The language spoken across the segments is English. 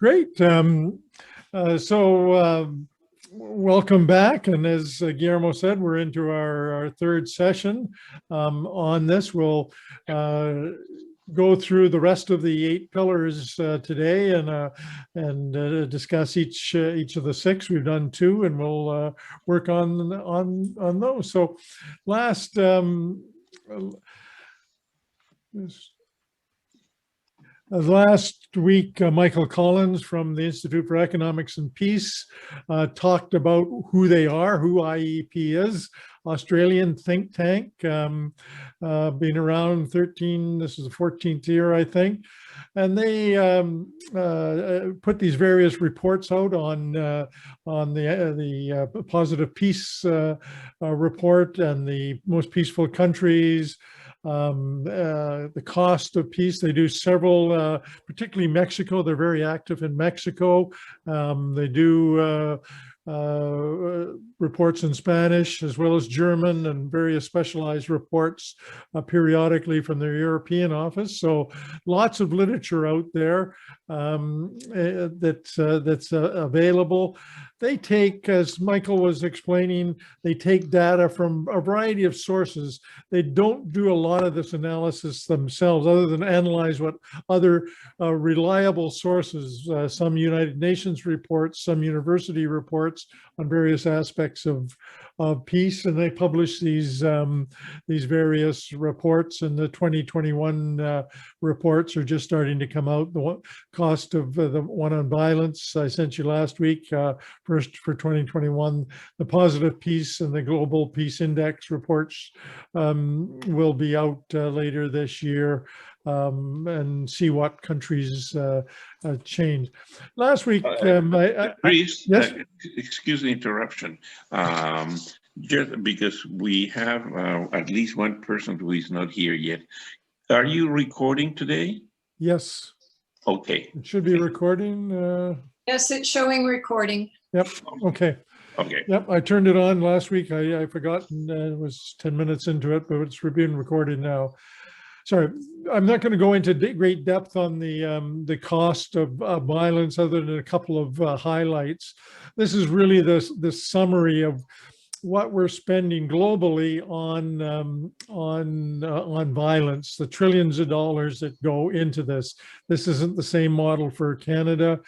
Great. Welcome back. And as Guillermo said, we're into our third session on this. We'll go through the rest of the 8 pillars today and discuss each of the 6. We've done 2, and we'll work on those. So last week, Michael Collins from the Institute for Economics and Peace talked about who they are, who IEP is, Australian think tank, been around this is the 14th year, I think. And they put these various reports out on the Positive Peace report and the most peaceful countries, the cost of peace. They do several, particularly Mexico. They're very active in Mexico. They do reports in Spanish as well as German, and various specialized reports periodically from their European office. So lots of literature out there that's available. They take, as Michael was explaining, they take data from a variety of sources. They don't do a lot of this analysis themselves, other than analyze what other reliable sources, some United Nations reports, some university reports on various aspects of peace, and they publish these various reports. And the 2021 reports are just starting to come out. The cost of the one on violence I sent you last week, first for 2021. The Positive Peace and the Global Peace Index reports will be out later this year, and see what countries change. Last week, Chris, yes? Excuse the interruption. Just because we have at least one person who is not here yet. Are you recording today? Yes. Okay. It should be recording. Yes, it's showing recording. Yep. Okay. Okay. Yep. I turned it on last week. I forgot, and it was 10 minutes into it, but it's being recorded now. Sorry, I'm not going to go into great depth on the cost of violence, other than a couple of highlights. This is really the summary of what we're spending globally on violence, the trillions of dollars that go into this. This isn't the same model for Canada.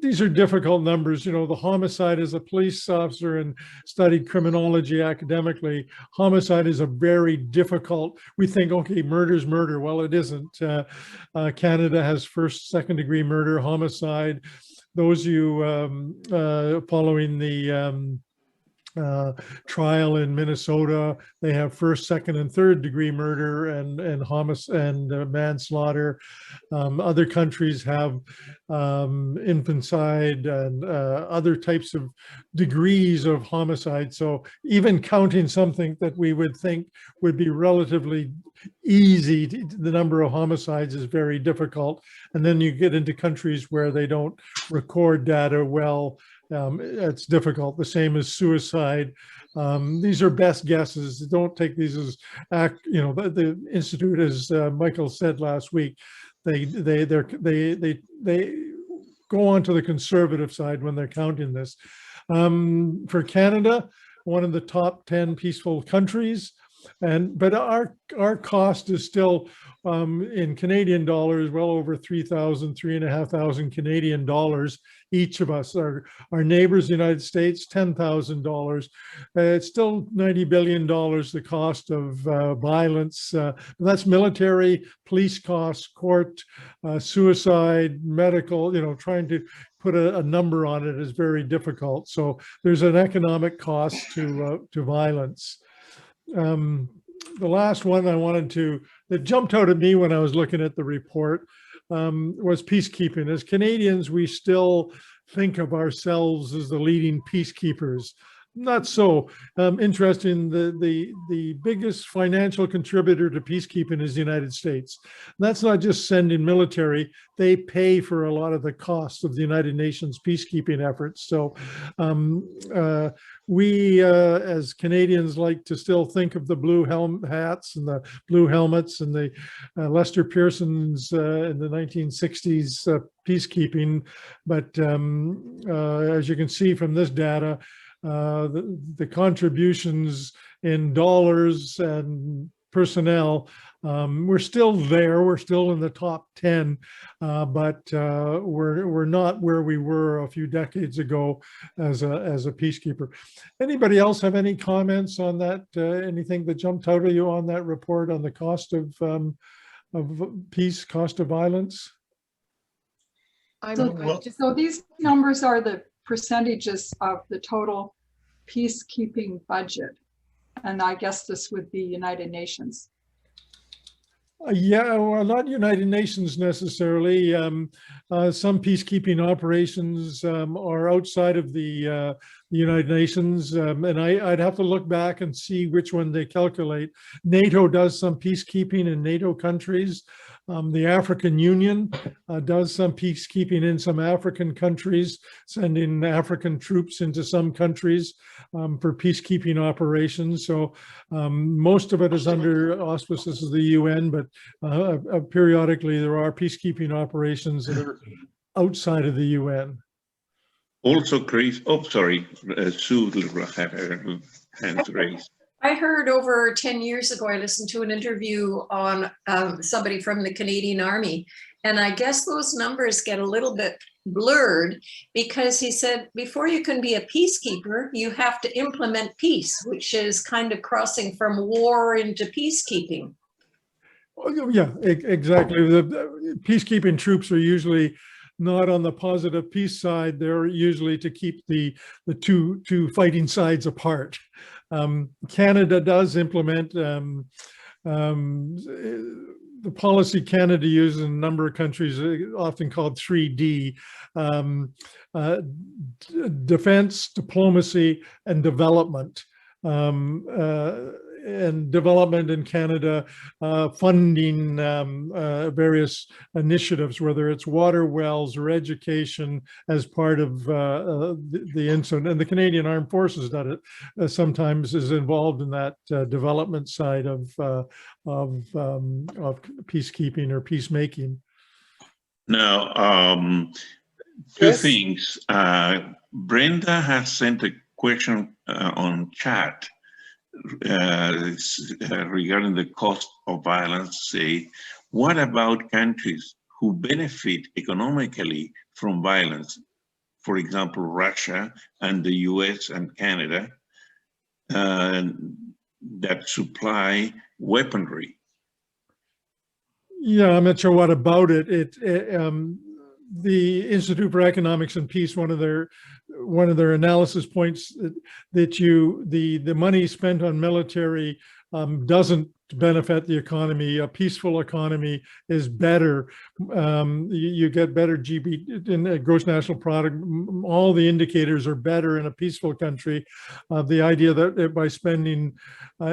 These are difficult numbers. The homicide, as a police officer and studied criminology academically, homicide is a very difficult, we think, okay, murder's murder. Well, it isn't. Canada has first, second degree murder, homicide. Those of you following the trial in Minnesota, they have first, second, and third degree murder and homicide and manslaughter. Other countries have infanticide and other types of degrees of homicide. So even counting something that we would think would be relatively easy, the number of homicides is very difficult. And then you get into countries where they don't record data well. It's difficult. The same as suicide. These are best guesses. Don't take these as the Institute, as Michael said last week, they go on to the conservative side when they're counting this. For Canada, one of the top 10 peaceful countries, but our cost is still in Canadian dollars well over 3,500 Canadian dollars each of us. Our neighbors, the United States, $10,000. It's still $90 billion, the cost of violence. That's military, police costs, court, suicide, medical. Trying to put a number on it is very difficult. So there's an economic cost to violence. The last one that jumped out at me when I was looking at the report was peacekeeping. As Canadians, we still think of ourselves as the leading peacekeepers. not so interesting. The biggest financial contributor to peacekeeping is the United States. And that's not just sending military; they pay for a lot of the costs of the United Nations peacekeeping efforts. So we, as Canadians, like to still think of the blue hats and the blue helmets and the Lester Pearson's in the 1960s peacekeeping. But as you can see from this data, the contributions in dollars and personnel, we're still there. We're still in the top 10, but we're not where we were a few decades ago as a peacekeeper. Anybody else have any comments on that? Anything that jumped out at you on that report on the cost of peace, cost of violence? So these numbers are the percentages of the total peacekeeping budget. And I guess this would be United Nations. Yeah, well, not United Nations necessarily. Some peacekeeping operations are outside of the United Nations, and I'd have to look back and see which one they calculate. NATO does some peacekeeping in NATO countries. The African Union does some peacekeeping in some African countries, sending African troops into some countries for peacekeeping operations. So most of it is under auspices of the UN, but periodically there are peacekeeping operations that are outside of the UN. Also, Chris, oh, sorry, Sue had her hands raised. I heard over 10 years ago, I listened to an interview on somebody from the Canadian Army, and I guess those numbers get a little bit blurred because he said, before you can be a peacekeeper, you have to implement peace, which is kind of crossing from war into peacekeeping. Yeah, exactly. The peacekeeping troops are usually not on the positive peace side. They're usually to keep the two fighting sides apart. Canada does implement the policy Canada uses in a number of countries, often called 3D, defense, diplomacy, and development. And development in Canada, funding various initiatives, whether it's water wells or education as part of the incident. And the Canadian Armed Forces that it sometimes is involved in that development side of peacekeeping or peacemaking. Now, two things. Brenda has sent a question on chat regarding the cost of violence. Say, what about countries who benefit economically from violence? For example, Russia and the US and Canada that supply weaponry. Yeah, I'm not sure what about it. The Institute for Economics and Peace, one of their analysis points that the money spent on military doesn't benefit the economy. A peaceful economy is better. You get better GDP in gross national product. All the indicators are better in a peaceful country. The idea that by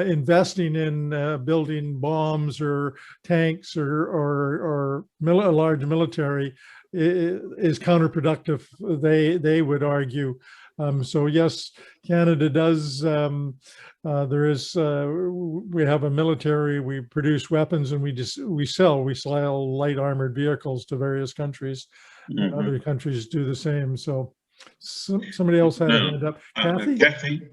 investing in building bombs or tanks or a large military is counterproductive, they would argue. So yes, Canada does. We have a military. We produce weapons, and we sell light armored vehicles to various countries. Mm-hmm. And other countries do the same. So somebody else had a hand up. Kathy? Kathy?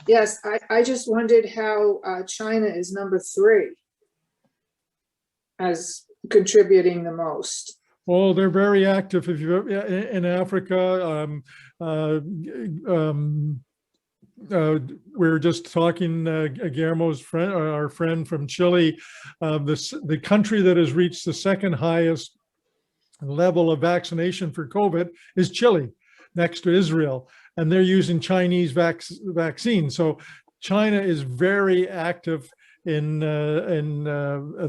Yes, I just wondered how China is number 3 as contributing the most. Oh, they're very active. If you in Africa, we were just talking. Guillermo's friend, our friend from Chile, the country that has reached the second highest level of vaccination for COVID is Chile, next to Israel, and they're using Chinese vaccine. So China is very active in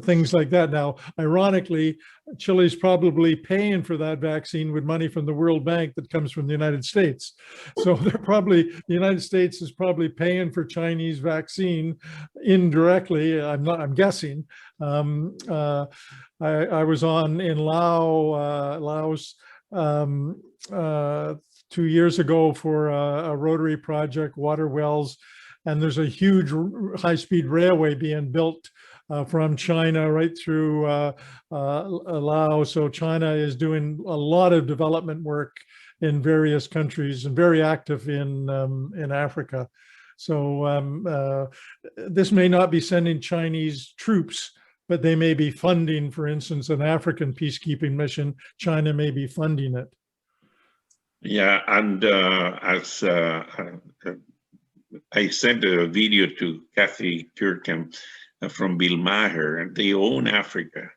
things like that. Now, ironically, Chile's probably paying for that vaccine with money from the World Bank that comes from the United States. So the United States is probably paying for Chinese vaccine indirectly. I'm guessing. I was in Laos 2 years ago for a Rotary project, water wells, and there's a huge high-speed railway being built from China right through Laos. So China is doing a lot of development work in various countries and very active in Africa. So this may not be sending Chinese troops, but they may be funding, for instance, an African peacekeeping mission. China may be funding it. Yeah, and as I sent a video to Kathy Kirkham from Bill Maher, and they own Africa.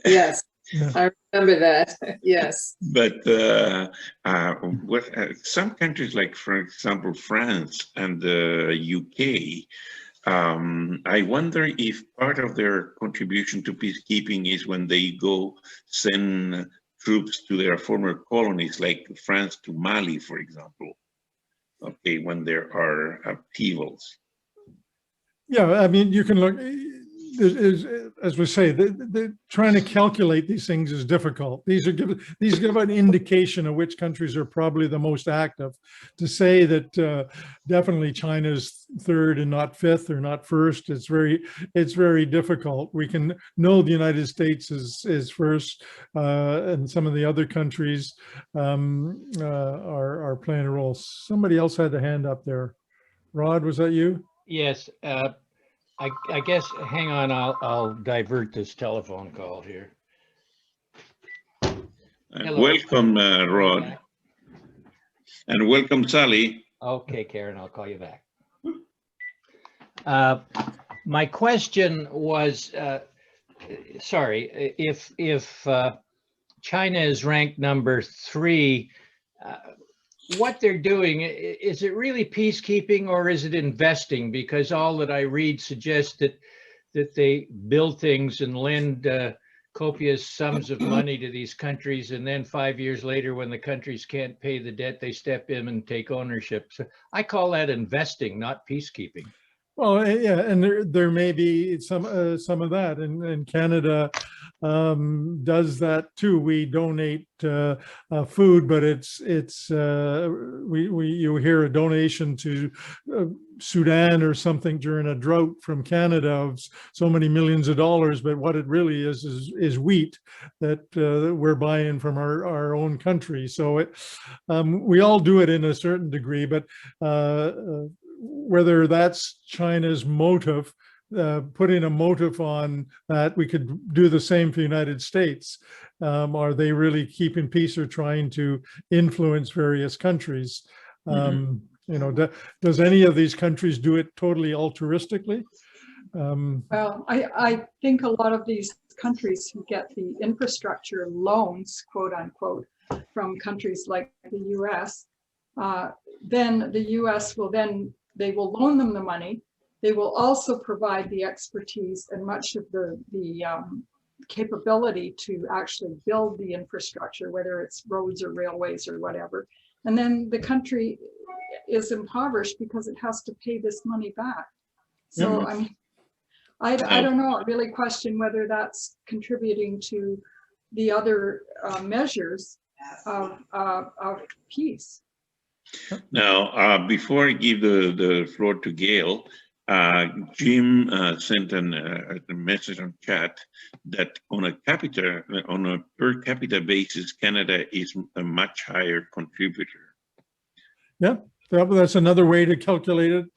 Yes, Yeah. I remember that. Yes. But some countries, like for example France and the UK, I wonder if part of their contribution to peacekeeping is when they go send troops to their former colonies, like France to Mali, for example. Okay, when there are upheavals. Yeah, I mean, you can look, as we say, trying to calculate these things is difficult. These give an indication of which countries are probably the most active. To say that definitely China's third and not fifth or not first, it's very difficult. We can know the United States is first, and some of the other countries are playing a role. Somebody else had a hand up there. Rod, was that you? Yes, I guess, hang on, I'll divert this telephone call here. Hello. Welcome, Rod. And welcome, Sally. Okay, Karen, I'll call you back. My question was, sorry, if China is ranked number 3, what they're doing, is it really peacekeeping or is it investing? Because all that I read suggests that they build things and lend copious sums of money to these countries, and then 5 years later, when the countries can't pay the debt, they step in and take ownership. So I call that investing, not peacekeeping. Well, yeah, and there may be some of that, and Canada does that too. We donate food, but you hear a donation to Sudan or something during a drought from Canada of so many millions of dollars, but what it really is wheat that we're buying from our own country. So we all do it in a certain degree, but whether that's China's motive, putting a motive on that, we could do the same for the United States. Are they really keeping peace or trying to influence various countries? You know, does any of these countries do it totally altruistically? Well, I think a lot of these countries who get the infrastructure loans, quote unquote, from countries like the US, then the US will they will loan them the money. They will also provide the expertise and much of the capability to actually build the infrastructure, whether it's roads or railways or whatever. And then the country is impoverished because it has to pay this money back. So I mean, I don't know. I really question whether that's contributing to the other measures of peace. Now, before I give the floor to Gail, Jim sent a message on chat that on a per capita basis, Canada is a much higher contributor. Yeah, that's another way to calculate it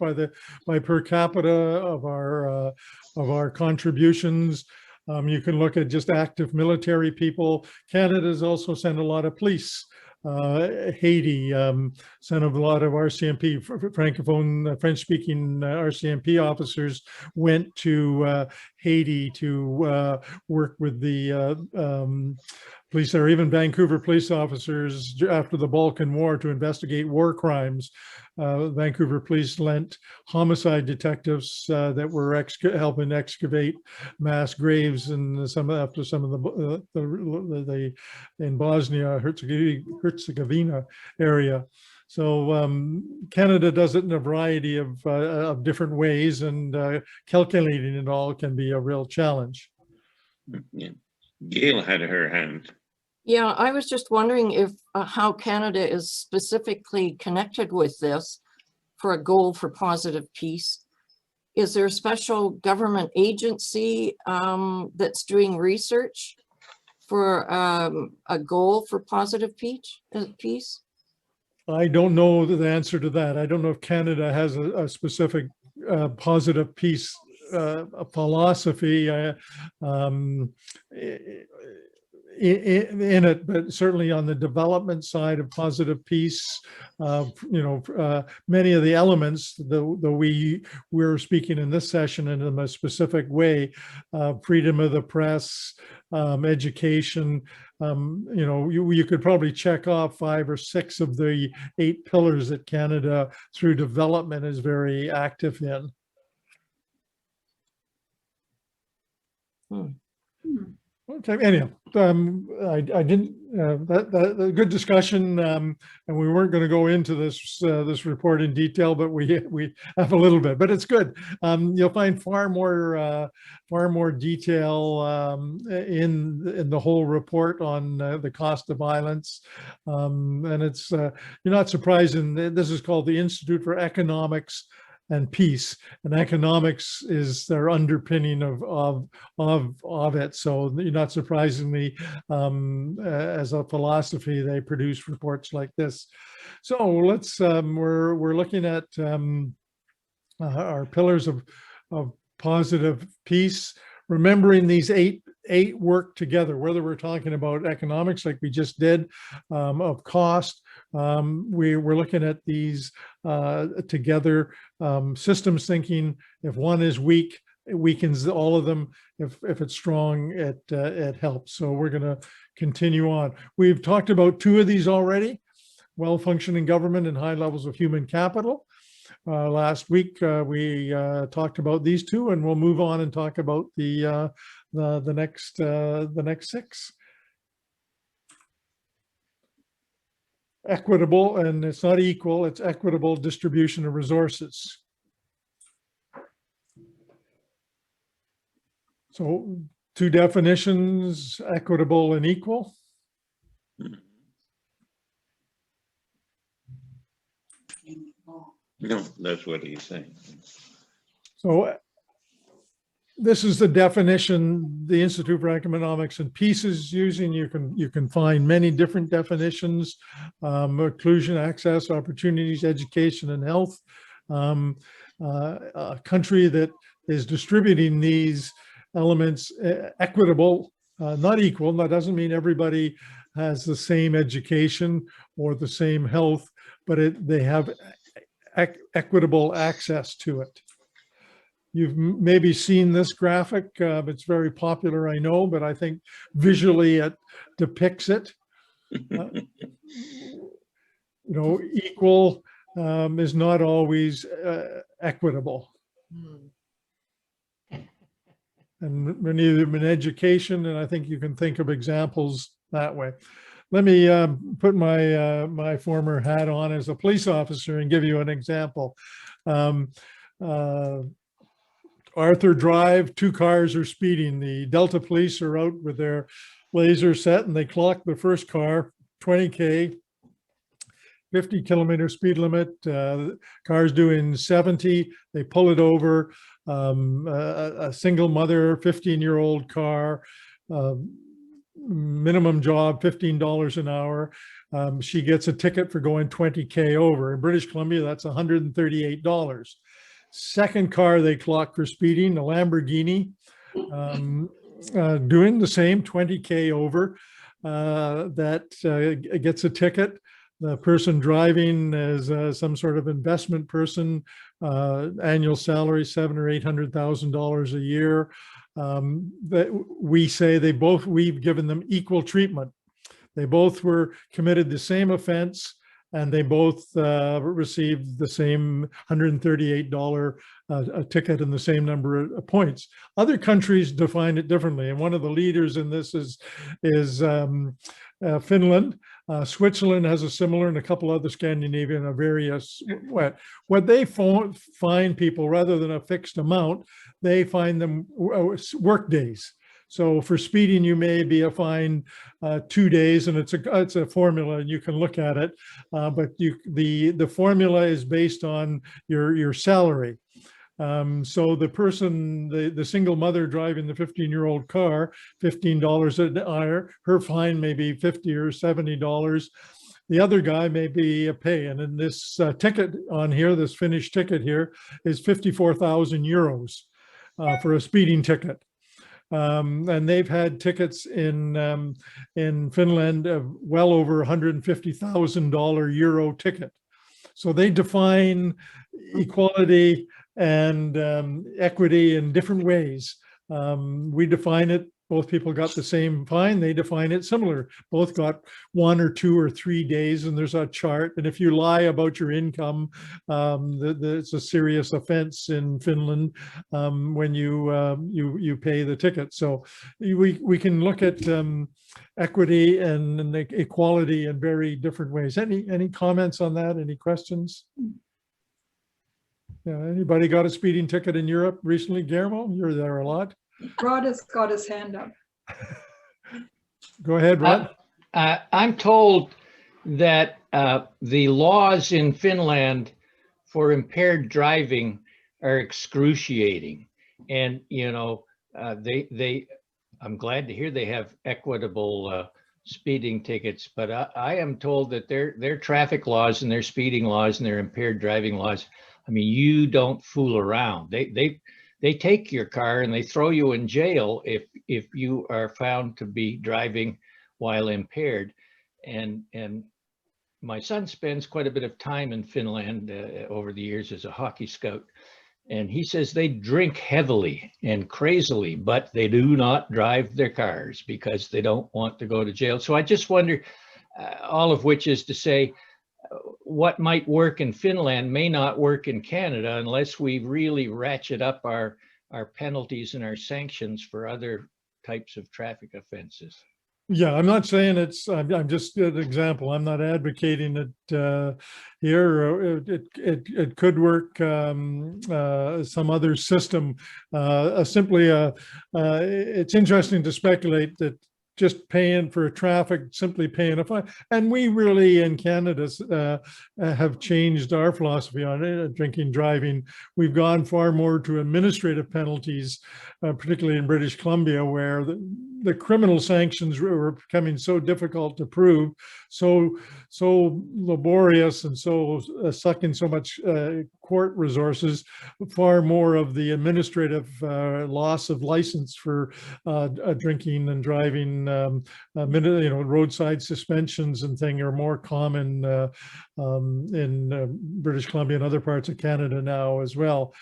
by per capita of our contributions. You can look at just active military people. Canada's also sent a lot of police. Haiti sent a lot of RCMP, Francophone, French-speaking RCMP officers went to Haiti to work with the police there, even Vancouver police officers after the Balkan War to investigate war crimes. Vancouver police lent homicide detectives that were helping excavate mass graves in after some of the in Bosnia Herzegovina area. So Canada does it in a variety of different ways, and calculating it all can be a real challenge. Yeah. Gail had her hand. Yeah, I was just wondering if how Canada is specifically connected with this for a goal for positive peace. Is there a special government agency that's doing research for a goal for positive peace? I don't know the answer to that. I don't know if Canada has a specific positive peace philosophy in it, but certainly on the development side of positive peace, many of the elements, though we're speaking in this session in a specific way, freedom of the press, education, you could probably check off 5 or 6 of the 8 pillars that Canada through development is very active in. Okay. Anyhow, I didn't. That good discussion, and we weren't going to go into this report in detail, but we have a little bit. But it's good. You'll find far more detail in the whole report on the cost of violence, and it's you're not surprising. This is called the Institute for Economics and Peace, and economics is their underpinning of it. So you're not surprisingly, as a philosophy, they produce reports like this. So let's we're looking at our pillars of positive peace, remembering these eight work together, whether we're talking about economics like we just did, of cost. We're looking at these together, systems thinking. If one is weak, it weakens all of them. If it's strong, it helps. So we're going to continue on. We've talked about 2 of these already: well-functioning government and high levels of human capital. Last week we talked about these 2, and we'll move on and talk about the next 6. Equitable, and it's not equal, it's equitable distribution of resources. So 2 definitions: equitable and equal. No, that's what he's saying. So this is the definition the Institute for Economics and Peace is using. You can find many different definitions: inclusion, access, opportunities, education, and health. A country that is distributing these elements equitable, not equal. That doesn't mean everybody has the same education or the same health, but they have equitable access to it. You've maybe seen this graphic. It's very popular, I know, but I think visually it depicts it. Equal is not always equitable. And many of them in education, and I think you can think of examples that way. Let me put my former hat on as a police officer and give you an example. Arthur Drive, 2 cars are speeding. The Delta police are out with their laser set, and they clock the first car, 20K, 50-kilometer speed limit. Car's doing 70. They pull it over. A single mother, 15-year-old car, minimum job, $15 an hour. She gets a ticket for going 20K over. In British Columbia, that's $138. Second car they clock for speeding, a Lamborghini, doing the same, 20K over, that gets a ticket. The person driving is some sort of investment person, annual salary $700,000 or $800,000 a year. That we say we've given them equal treatment. They both were committed the same offense, and they both received the same $138 a ticket and the same number of points. Other countries define it differently, and one of the leaders in this is Finland. Switzerland has a similar, and a couple other Scandinavian various. What they fine people, rather than a fixed amount, they fine them work days. So for speeding, you may be a fine 2 days, and it's a formula, and you can look at it. But the formula is based on your salary. So the person, the single mother driving the 15-year-old car, $15 an hour, her fine may be $50 or $70. The other guy may be a pay. And in this ticket on here, this Finnish ticket here, is 54,000 euros for a speeding ticket. And they've had tickets in Finland of well over $150,000 euro ticket. So they define equality and equity in different ways. We define it, both people got the same fine, they define it similar. Both got 1 or 2 or 3 days, and there's a chart. And if you lie about your income, it's a serious offense in Finland when you pay the ticket. So we can look at equity and equality in very different ways. Any comments on that? Any questions? Yeah, anybody got a speeding ticket in Europe recently? Guillermo, you're there a lot. Rod has got his hand up. Go ahead, Rod. I'm told that the laws in Finland for impaired driving are excruciating, and I'm glad to hear they have equitable speeding tickets. But I am told that their traffic laws and their speeding laws and their impaired driving laws, I mean, you don't fool around. They take your car and they throw you in jail if you are found to be driving while impaired. And my son spends quite a bit of time in Finland over the years as a hockey scout. And he says they drink heavily and crazily, but they do not drive their cars because they don't want to go to jail. So I just wonder, all of which is to say, what might work in Finland may not work in Canada unless we really ratchet up our penalties and our sanctions for other types of traffic offenses. Yeah, I'm not saying I'm just an example. I'm not advocating it here. It could work some other system. It's interesting to speculate that just paying for traffic, simply paying a fine. And we really in Canada have changed our philosophy on it, drinking, driving. We've gone far more to administrative penalties, particularly in British Columbia, where the criminal sanctions were becoming so difficult to prove, so laborious, and so sucking so much court resources. Far more of the administrative loss of license for drinking and driving, roadside suspensions and thing are more common in British Columbia and other parts of Canada now as well.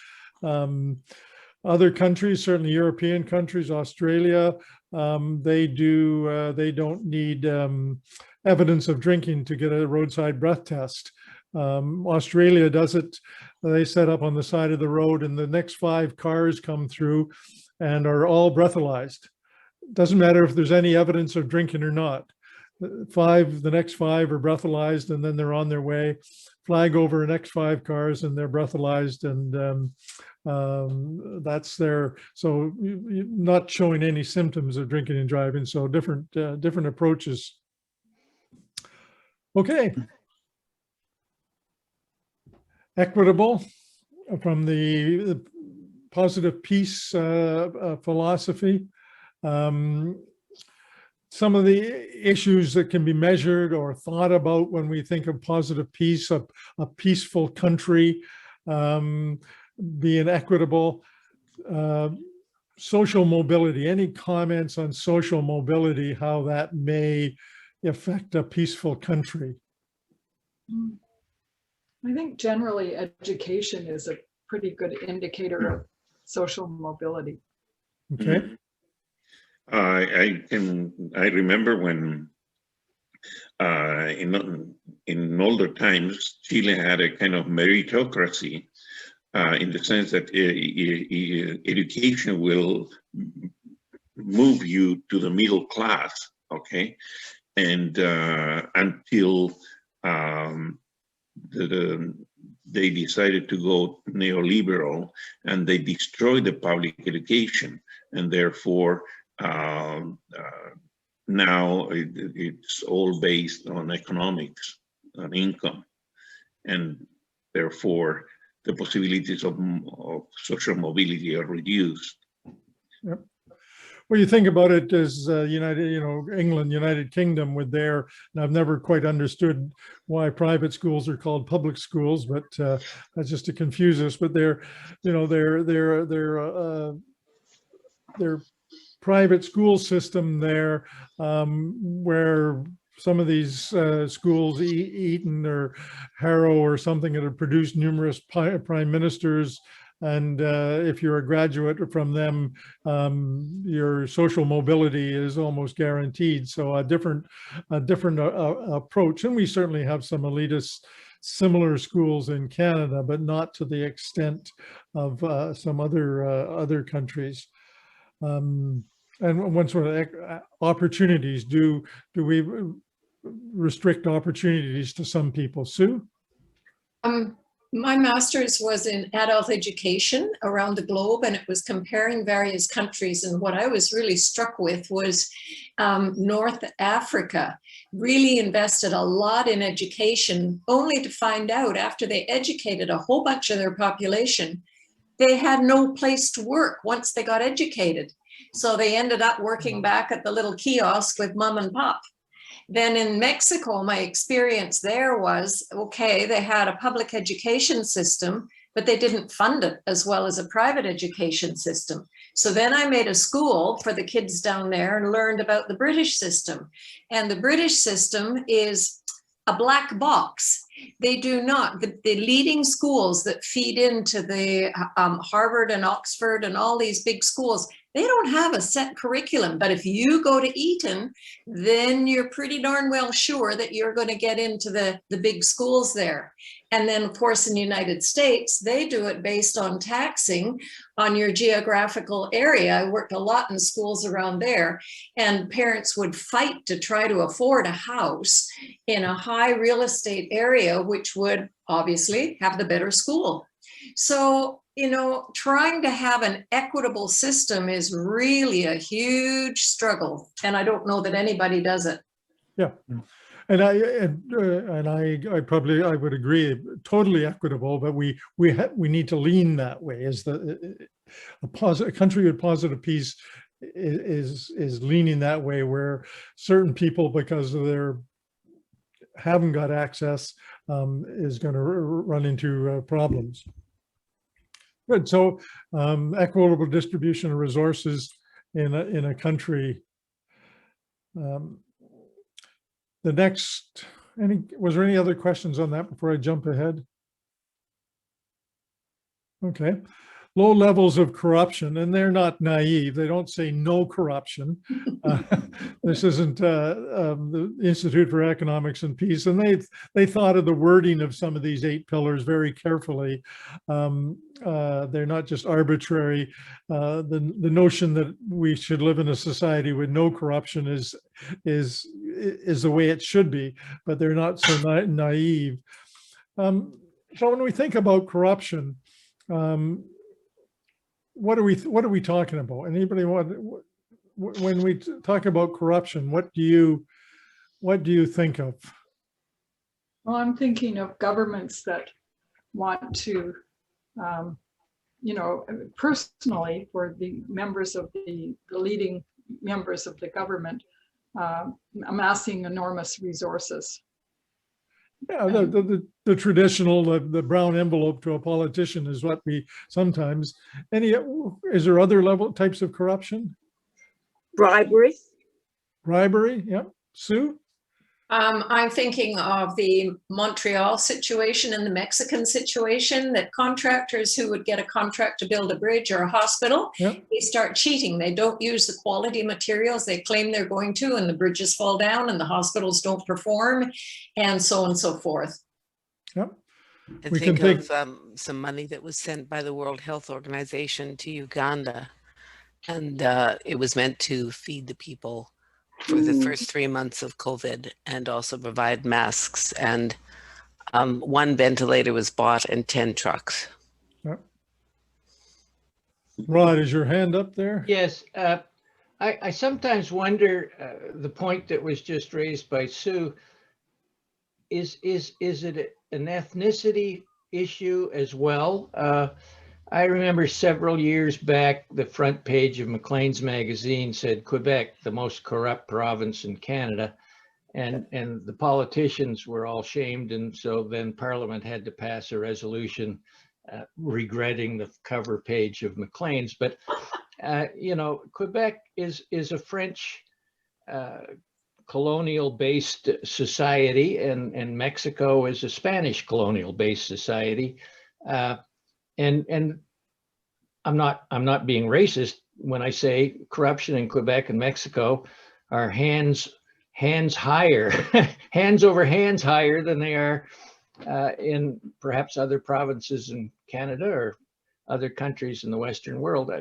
Other countries, certainly European countries, Australia, they don't need evidence of drinking to get a roadside breath test. Australia does it. They set up on the side of the road, and the next 5 cars come through and are all breathalyzed. Doesn't matter if there's any evidence of drinking or not. The next 5 are breathalyzed, and then they're on their way. Flag over the next 5 cars, and they're breathalyzed, and that's their, so not showing any symptoms of drinking and driving. So different approaches. Okay. Equitable, from the positive peace philosophy. Some of the issues that can be measured or thought about when we think of positive peace, a peaceful country, being equitable, social mobility. Any comments on social mobility, how that may affect a peaceful country? I think generally education is a pretty good indicator of social mobility. Okay. I remember when In older times, Chile had a kind of meritocracy in the sense that education will move you to the middle class, okay? And until they decided to go neoliberal and they destroyed the public education, and therefore now it's all based on economics, on income, and therefore the possibilities of social mobility are reduced. Yep. Well, you think about it as England, United Kingdom with their, and I've never quite understood why private schools are called public schools, but that's just to confuse us. But their private school system there, where some of these schools, Eton or Harrow or something, that have produced numerous prime ministers. And if you're a graduate from them, your social mobility is almost guaranteed. So a different approach. And we certainly have some elitist similar schools in Canada, but not to the extent of some other countries. And one sort of opportunities, do we restrict opportunities to some people? Sue? My master's was in adult education around the globe, and it was comparing various countries. And what I was really struck with was North Africa really invested a lot in education, only to find out after they educated a whole bunch of their population, they had no place to work once they got educated. So they ended up working back at the little kiosk with mom and pop. Then in Mexico, my experience there was, okay, they had a public education system, but they didn't fund it as well as a private education system. So then I made a school for the kids down there and learned about the British system. And the British system is a black box. They do not, the leading schools that feed into the Harvard and Oxford and all these big schools, they don't have a set curriculum. But if you go to Eton, then you're pretty darn well sure that you're going to get into the big schools there. And then, of course, in the United States, they do it based on taxing on your geographical area. I worked a lot in schools around there, and parents would fight to try to afford a house in a high real estate area, which would obviously have the better school. So, you know, trying to have an equitable system is really a huge struggle. And I don't know that anybody does it. Yeah. And I probably would agree, totally equitable, but we need to lean that way. As a country with positive peace is leaning that way, where certain people, because of their haven't got access, is going to run into problems. Good. So equitable distribution of resources in a country. The next, was there any other questions on that before I jump ahead? Okay. Low levels of corruption, and they're not naive. They don't say no corruption. This isn't the Institute for Economics and Peace, and they thought of the wording of some of these 8 pillars very carefully. They're not just arbitrary. The notion that we should live in a society with no corruption is the way it should be, but they're not so naive. So when we think about corruption, what are we talking about? Anybody want, when we talk about corruption, what do you think of? Well, I'm thinking of governments that want to, you know, personally, for the members of the leading members of the government, amassing enormous resources. Yeah, the traditional, the brown envelope to a politician is what we sometimes, is there other types of corruption? Bribery. Bribery, yeah. Sue? I'm thinking of the Montreal situation and the Mexican situation, that contractors who would get a contract to build a bridge or a hospital, Yep. they start cheating. They don't use the quality materials they claim they're going to, and the bridges fall down and the hospitals don't perform, and so forth. Yep. And We think can of some money that was sent by the World Health Organization to Uganda. And it was meant to feed the people for the first 3 months of COVID and also provide masks. And 1 ventilator was bought and 10 trucks. Yep. Rod, is your hand up there? Yes, I sometimes wonder, the point that was just raised by Sue, is it an ethnicity issue as well? I remember several years back, the front page of Maclean's magazine said Quebec, the most corrupt province in Canada. And the politicians were all shamed. And so then Parliament had to pass a resolution regretting the cover page of Maclean's. But, you know, Quebec is a French colonial-based society, and Mexico is a Spanish colonial-based society. And I'm not being racist when I say corruption in Quebec and Mexico are hands higher, hands over hands higher than they are in perhaps other provinces in Canada or other countries in the Western world.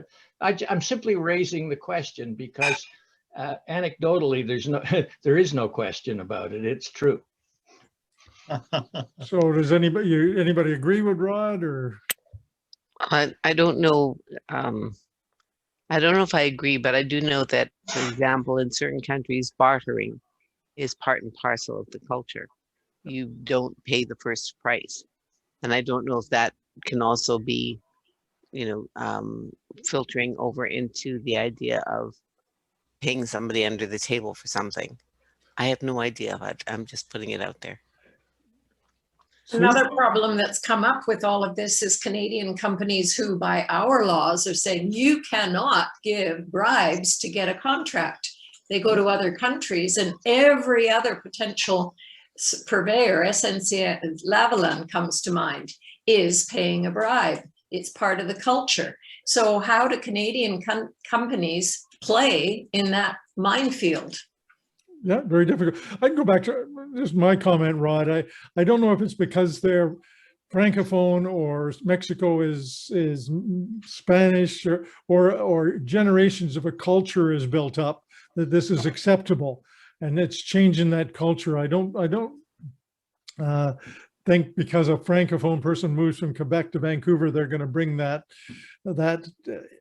I'm simply raising the question because anecdotally, there is no question about it. It's true. So does anybody agree with Rod, or? I don't know. I don't know if I agree, but I do know that, for example, in certain countries, bartering is part and parcel of the culture. You don't pay the first price. And I don't know if that can also be, you know, filtering over into the idea of paying somebody under the table for something. I have no idea, but I'm just putting it out there. Another problem that's come up with all of this is Canadian companies who, by our laws, are saying you cannot give bribes to get a contract. They go to other countries, and every other potential purveyor, SNC-Lavalin comes to mind, is paying a bribe. It's part of the culture. So how do Canadian companies play in that minefield? Yeah, very difficult. I can go back to just my comment, Rod. I don't know if it's because they're Francophone or Mexico is Spanish, or generations of a culture is built up that this is acceptable, and it's changing that culture. I don't think because a Francophone person moves from Quebec to Vancouver, they're going to bring that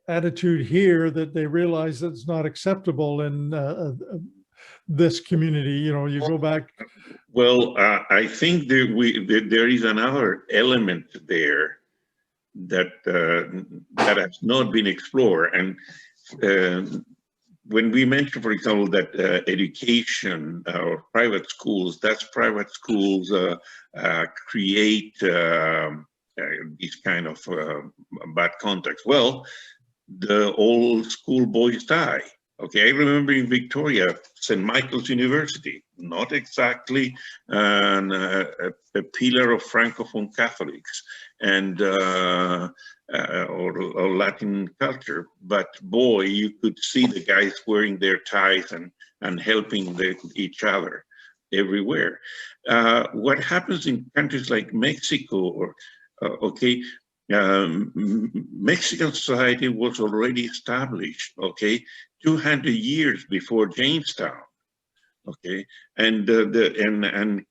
attitude here, that they realize that it's not acceptable in this community. You know, you go back. Well, I think there is another element there that that has not been explored. And when we mention, for example, that education or private schools, that's private schools create these kind of bad contacts. Well, the old schoolboys die. Okay, I remember in Victoria, St. Michael's University, not exactly a pillar of Francophone Catholics and or Latin culture, but boy, you could see the guys wearing their ties and helping each other everywhere. What happens in countries like Mexico, or Mexican society was already established, okay, 200 years before Jamestown, okay, and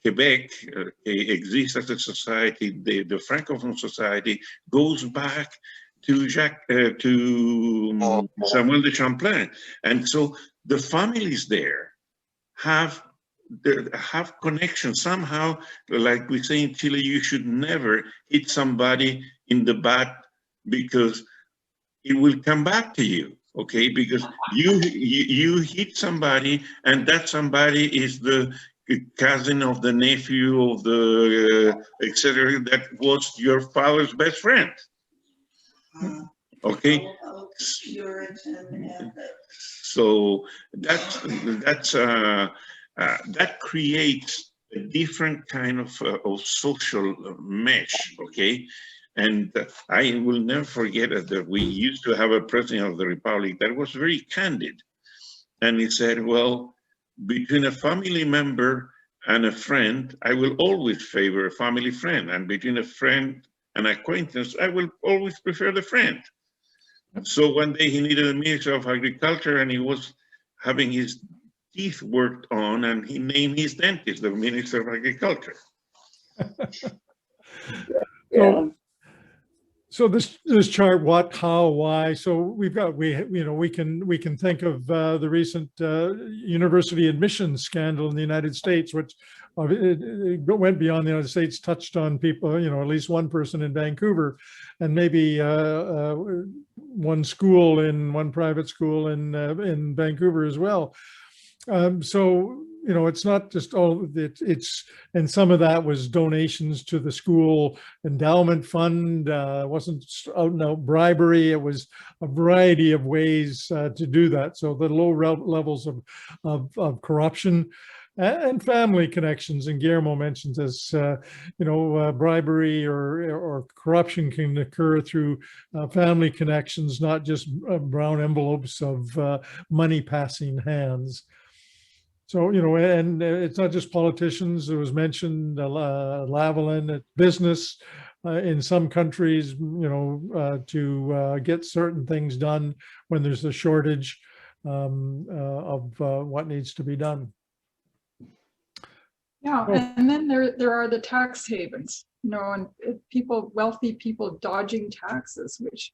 Quebec exists as a society. The Francophone society goes back to Samuel de Champlain, and so the families there have connections somehow. Like we say in Chile, you should never hit somebody in the butt because it will come back to you. Okay, because you hit somebody, and that somebody is the cousin of the nephew of the etc. That was your father's best friend. Okay, so that's that creates a different kind of social mesh, okay? And I will never forget that we used to have a president of the Republic that was very candid. And he said, well, between a family member and a friend, I will always favor a family friend. And between a friend and acquaintance, I will always prefer the friend. So one day he needed a Minister of Agriculture and he was having his teeth worked on and he named his dentist the Minister of Agriculture. Yeah. So this chart, what, how, why. So we can think of the recent university admissions scandal in the United States, which it went beyond the United States, touched on people, at least one person in Vancouver, and maybe one private school in Vancouver as well. So it's not just all it's, and some of that was donations to the school endowment fund. Wasn't out and out bribery. It was a variety of ways to do that. So the low levels of corruption and family connections. And Guillermo mentions as, bribery or corruption can occur through family connections, not just brown envelopes of money passing hands. So, and it's not just politicians. It was mentioned, Lavalin, business in some countries, to get certain things done when there's a shortage of what needs to be done. Yeah, and then there are the tax havens, and wealthy people dodging taxes, which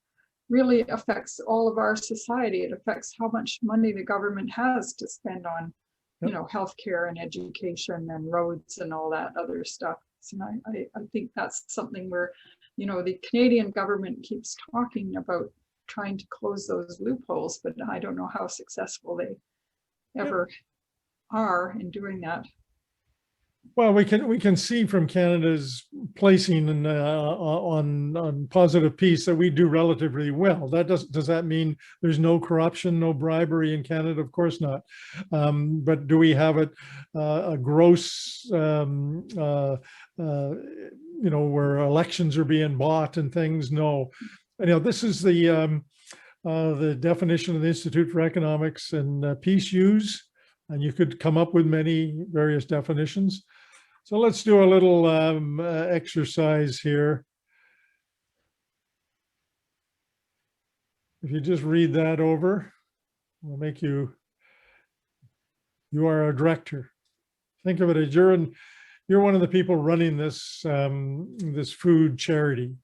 really affects all of our society. It affects how much money the government has to spend on healthcare and education and roads and all that other stuff. So I think that's something where, the Canadian government keeps talking about trying to close those loopholes, but I don't know how successful they ever are in doing that. Well, we can see from Canada's placing on positive peace that we do relatively well. Does that mean there's no corruption, no bribery in Canada? Of course not. But do we have a gross, where elections are being bought and things? No. This is the definition of the Institute for Economics and Peace use. And you could come up with many various definitions. So let's do a little exercise here. If you just read that over, we'll make you are a director. Think of it as you're one of the people running this this food charity.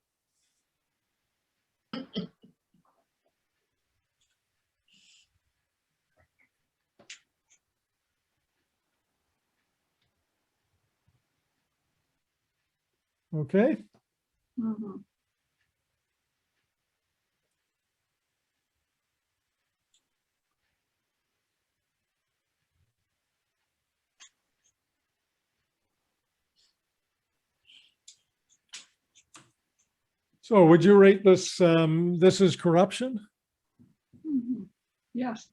Okay. Mm-hmm. So would you rate this, this is corruption? Mm-hmm. Yes.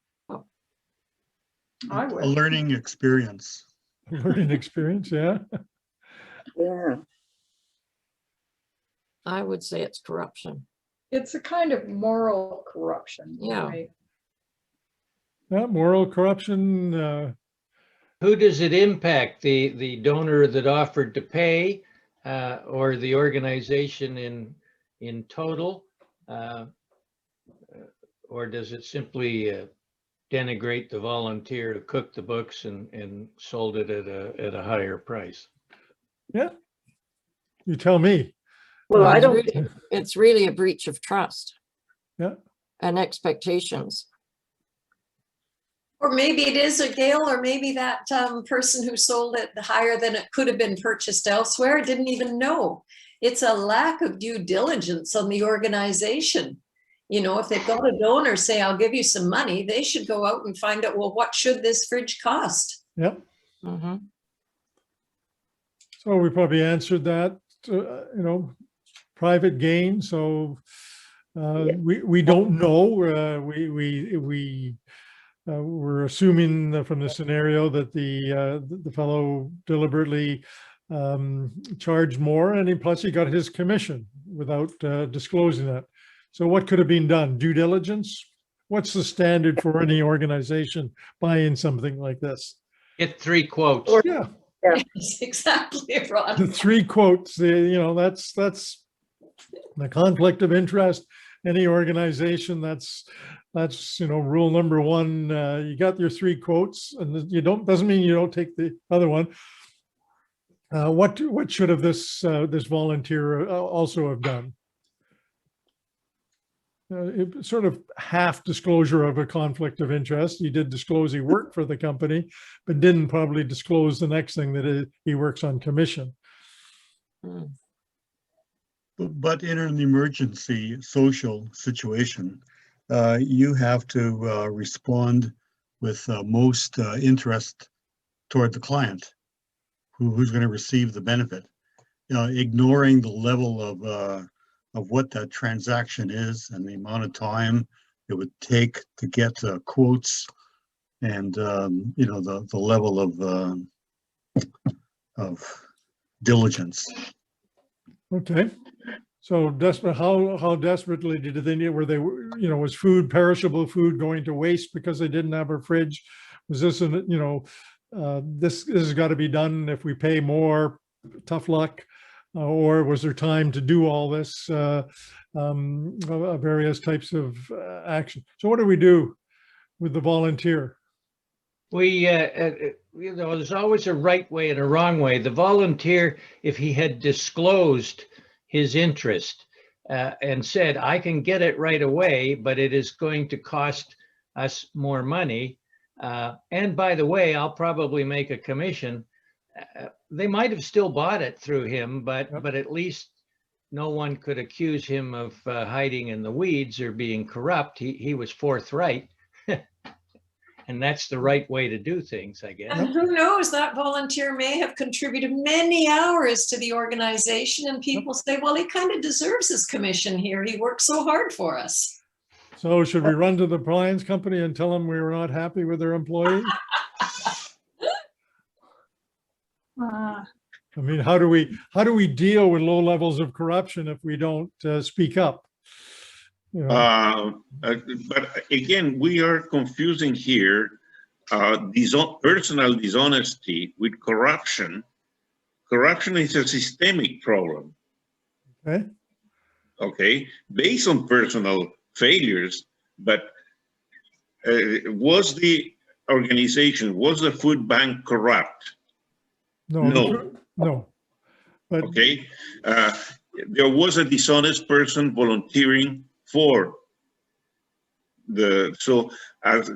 I would. A learning experience. Learning experience, yeah. Yeah. I would say it's corruption. It's a kind of moral corruption. Yeah. Right? Yeah, moral corruption. Who does it impact? The donor that offered to pay, or the organization in total, or does it simply denigrate the volunteer who cooked the books and sold it at a higher price? Yeah, you tell me. Well, I don't. It's really a breach of trust. Yeah. And expectations. Or maybe it is a Gail, or maybe that person who sold it higher than it could have been purchased elsewhere didn't even know. It's a lack of due diligence on the organization. If they've got a donor say, I'll give you some money, they should go out and find out, well, what should this fridge cost? Yep. Mm-hmm. So we probably answered that, private gain. So we don't know. We we're assuming from the scenario that the fellow deliberately charged more, and plus he got his commission without disclosing that. So what could have been done? Due diligence? What's the standard for any organization buying something like this? Get 3 quotes. Yeah, Yes, exactly, the Ron. 3 quotes, that's the conflict of interest. Any organization, that's rule number 1. You got your 3 quotes, and doesn't mean you don't take the other one. What should have this volunteer also have done? Sort of half disclosure of a conflict of interest. He did disclose he worked for the company, but didn't probably disclose the next thing that he works on commission. But in an emergency social situation, you have to respond with most interest toward the client who's going to receive the benefit. Ignoring the level of what that transaction is and the amount of time it would take to get quotes and the level of diligence. Okay. So how desperately did they need? Were they, was food, perishable food, going to waste because they didn't have a fridge? Was this this has got to be done if we pay more? Tough luck. Or was there time to do all this various types of action? So what do we do with the volunteer? We, there's always a right way and a wrong way. The volunteer, if he had disclosed his interest and said, I can get it right away, but it is going to cost us more money. And by the way, I'll probably make a commission. They might have still bought it through him, but at least no one could accuse him of hiding in the weeds or being corrupt. He was forthright. And that's the right way to do things, I guess. And who knows, that volunteer may have contributed many hours to the organization, and people say, well, he kind of deserves his commission here. He worked so hard for us. So should we run to the appliance company and tell them we were not happy with their employee? I mean, how do we deal with low levels of corruption if we don't speak up? But again, we are confusing here personal dishonesty with corruption. Corruption is a systemic problem. Okay. Okay, based on personal failures, but was the organization, was the food bank corrupt? No. But okay, there was a dishonest person volunteering for so as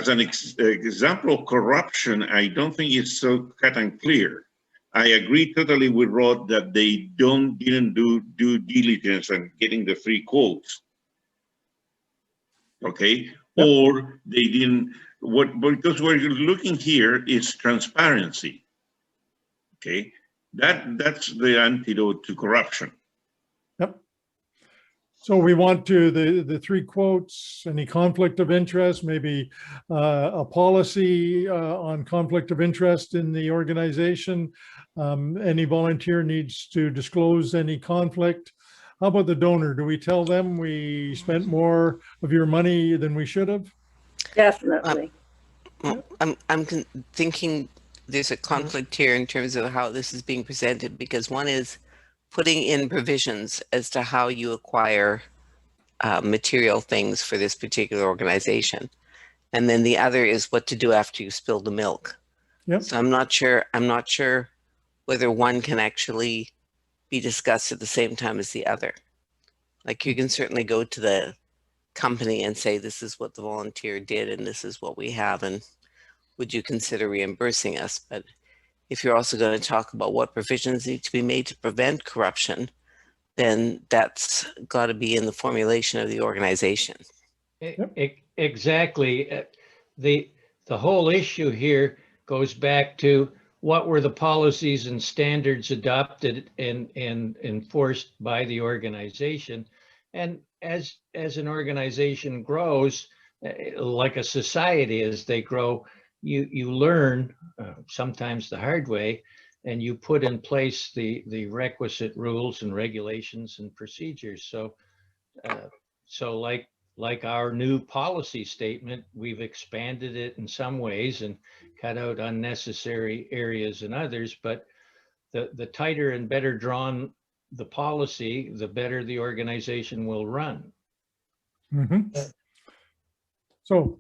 an example of corruption, I don't think it's so cut and clear. I agree totally with Rod that they didn't do due diligence and getting the 3 quotes. Okay, yep. Or they didn't, because what you're looking here is transparency. Okay, that's the antidote to corruption. Yep. So we want to the 3 quotes, any conflict of interest, maybe a policy on conflict of interest in the organization. Any volunteer needs to disclose any conflict. How about the donor? Do we tell them we spent more of your money than we should have? Definitely. I'm thinking there's a conflict here in terms of how this is being presented, because one is putting in provisions as to how you acquire material things for this particular organization. And then the other is what to do after you spill the milk. Yep. So I'm not sure whether one can actually be discussed at the same time as the other. Like, you can certainly go to the company and say, this is what the volunteer did and this is what we have, and would you consider reimbursing us? But if you're also going to talk about what provisions need to be made to prevent corruption, then that's got to be in the formulation of the organization. Exactly. The whole issue here goes back to what were the policies and standards adopted and enforced by the organization. And as an organization grows, like a society, as they grow, you learn sometimes the hard way, and you put in place the requisite rules and regulations and procedures. So like our new policy statement, we've expanded it in some ways and cut out unnecessary areas in others, but the tighter and better drawn the policy, the better the organization will run. Mhm. So,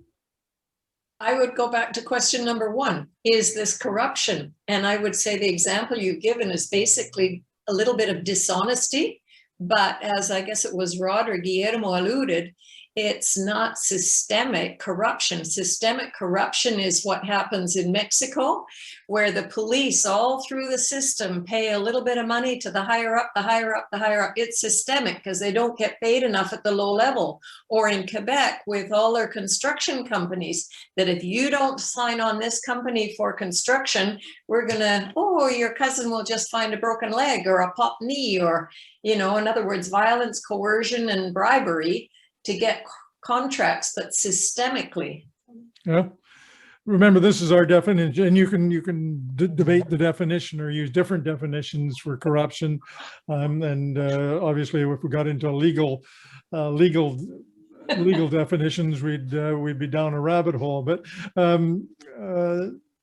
I would go back to question number one. Is this corruption? And I would say the example you've given is basically a little bit of dishonesty, but as I guess it was Rod or Guillermo alluded, it's not systemic corruption. Systemic corruption is what happens in Mexico, where the police all through the system pay a little bit of money to the higher up, the higher up, the higher up. It's systemic because they don't get paid enough at the low level. Or in Quebec with all their construction companies, that if you don't sign on this company for construction, we're gonna, oh, your cousin will just find a broken leg or a popped knee, or, you know, in other words, violence, coercion, and bribery to get contracts, but systemically. yeah. Remember, this is our definition, and you can debate the definition or use different definitions for corruption. And obviously, if we got into legal definitions, we'd be down a rabbit hole. But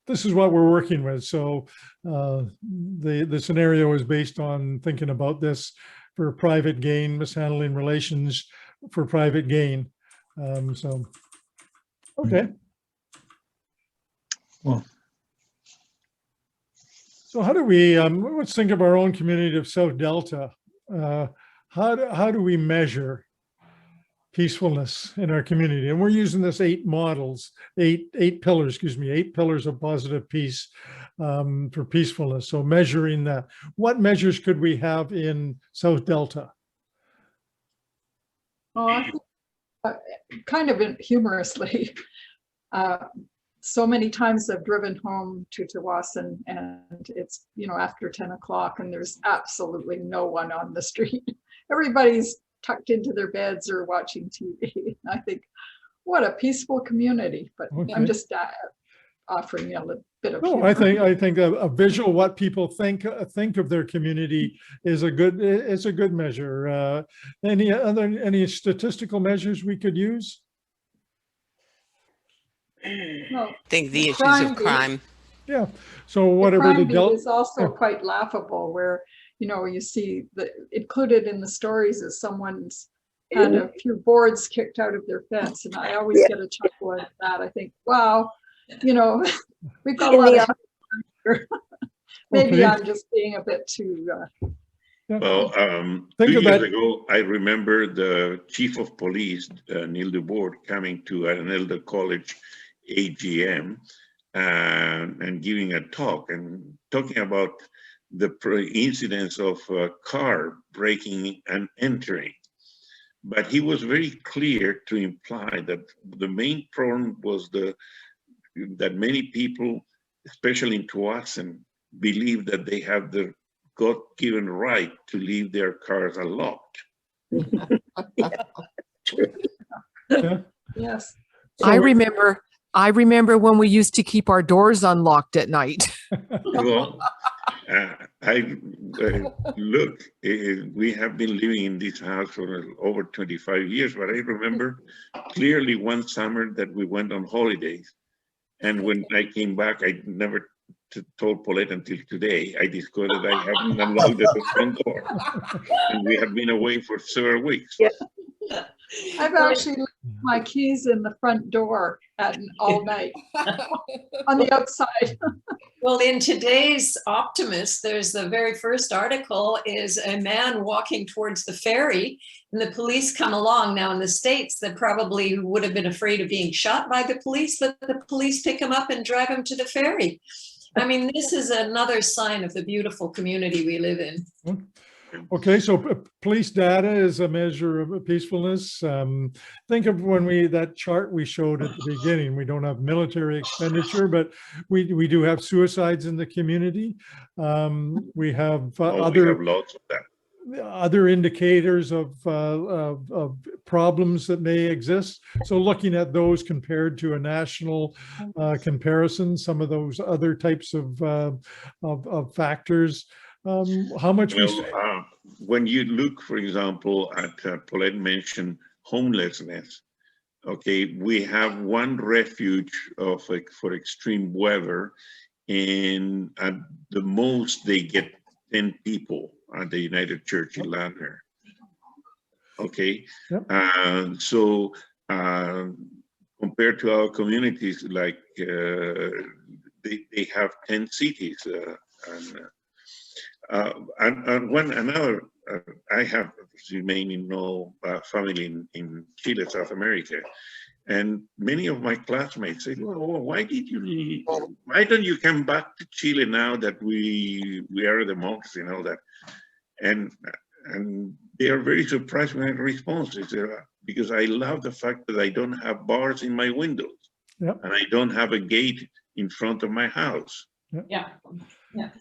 this is what we're working with. So the scenario is based on thinking about this for private gain, mishandling relations for private gain. So, okay. Well, So how do we, let's think of our own community of South Delta. How do we measure peacefulness in our community? And we're using this eight pillars of positive peace for peacefulness. So measuring that, what measures could we have in South Delta? Well, I think, kind of humorously, so many times I've driven home to Tawasin and it's, you know, after 10 o'clock and there's absolutely no one on the street. Everybody's tucked into their beds or watching TV. I think, what a peaceful community, but Okay. I'm just offering you a little bit of No, humor. I think a visual what people think of their community is a good measure. Any statistical measures we could use? Well, I think the issues crime of crime. Yeah. So whatever the crime beat Delta. is also yeah. quite laughable, where, you know, you see that included in the stories is someone's had a few boards kicked out of their fence, and I always get a chuckle out of that. I think, wow, you know, we've got a lot of here. Maybe Okay. I'm just being a bit too Well, Think 2 of years that- ago, I remember the chief of police, Neil DeBoard, coming to an elder college AGM and giving a talk and talking about the incidents of a car breaking and entering. But he was very clear to imply that the main problem was that many people, especially in Tawasin, believe that they have the God-given right to leave their cars unlocked. Yeah. yes. I remember when we used to keep our doors unlocked at night. Well, look, we have been living in this house for over 25 years, but I remember clearly one summer that we went on holidays. And when I came back, I never told Paulette until today, I discovered I haven't unlocked the front door. And we have been away for several weeks. I've actually left my keys in the front door all night on the outside. Well, in today's Optimist, there's the very first article is a man walking towards the ferry and the police come along. Now in the States, they probably would have been afraid of being shot by the police, but the police pick him up and drive him to the ferry. I mean, this is another sign of the beautiful community we live in. Okay, so police data is a measure of peacefulness. Think of that chart we showed at the beginning. We don't have military expenditure, but we do have suicides in the community. We have Oh, other. we have lots of that. other indicators of problems that may exist. So looking at those compared to a national comparison, some of those other types of factors. How much we Well, when you look, for example, at Paulette mentioned homelessness. Okay, we have one refuge for extreme weather, and at the most they get 10 people at the United Church in Ladner. Okay, Yep. So compared to our communities, like they have 10 cities, and one another. I have, as you may know, family in Chile, South America, and many of my classmates say, "Well, why don't you come back to Chile now that we are a democracy and all that?" And they are very surprised when I respond. They say, "Because I love the fact that I don't have bars in my windows, Yep. and I don't have a gate in front of my house." Yeah. Yeah.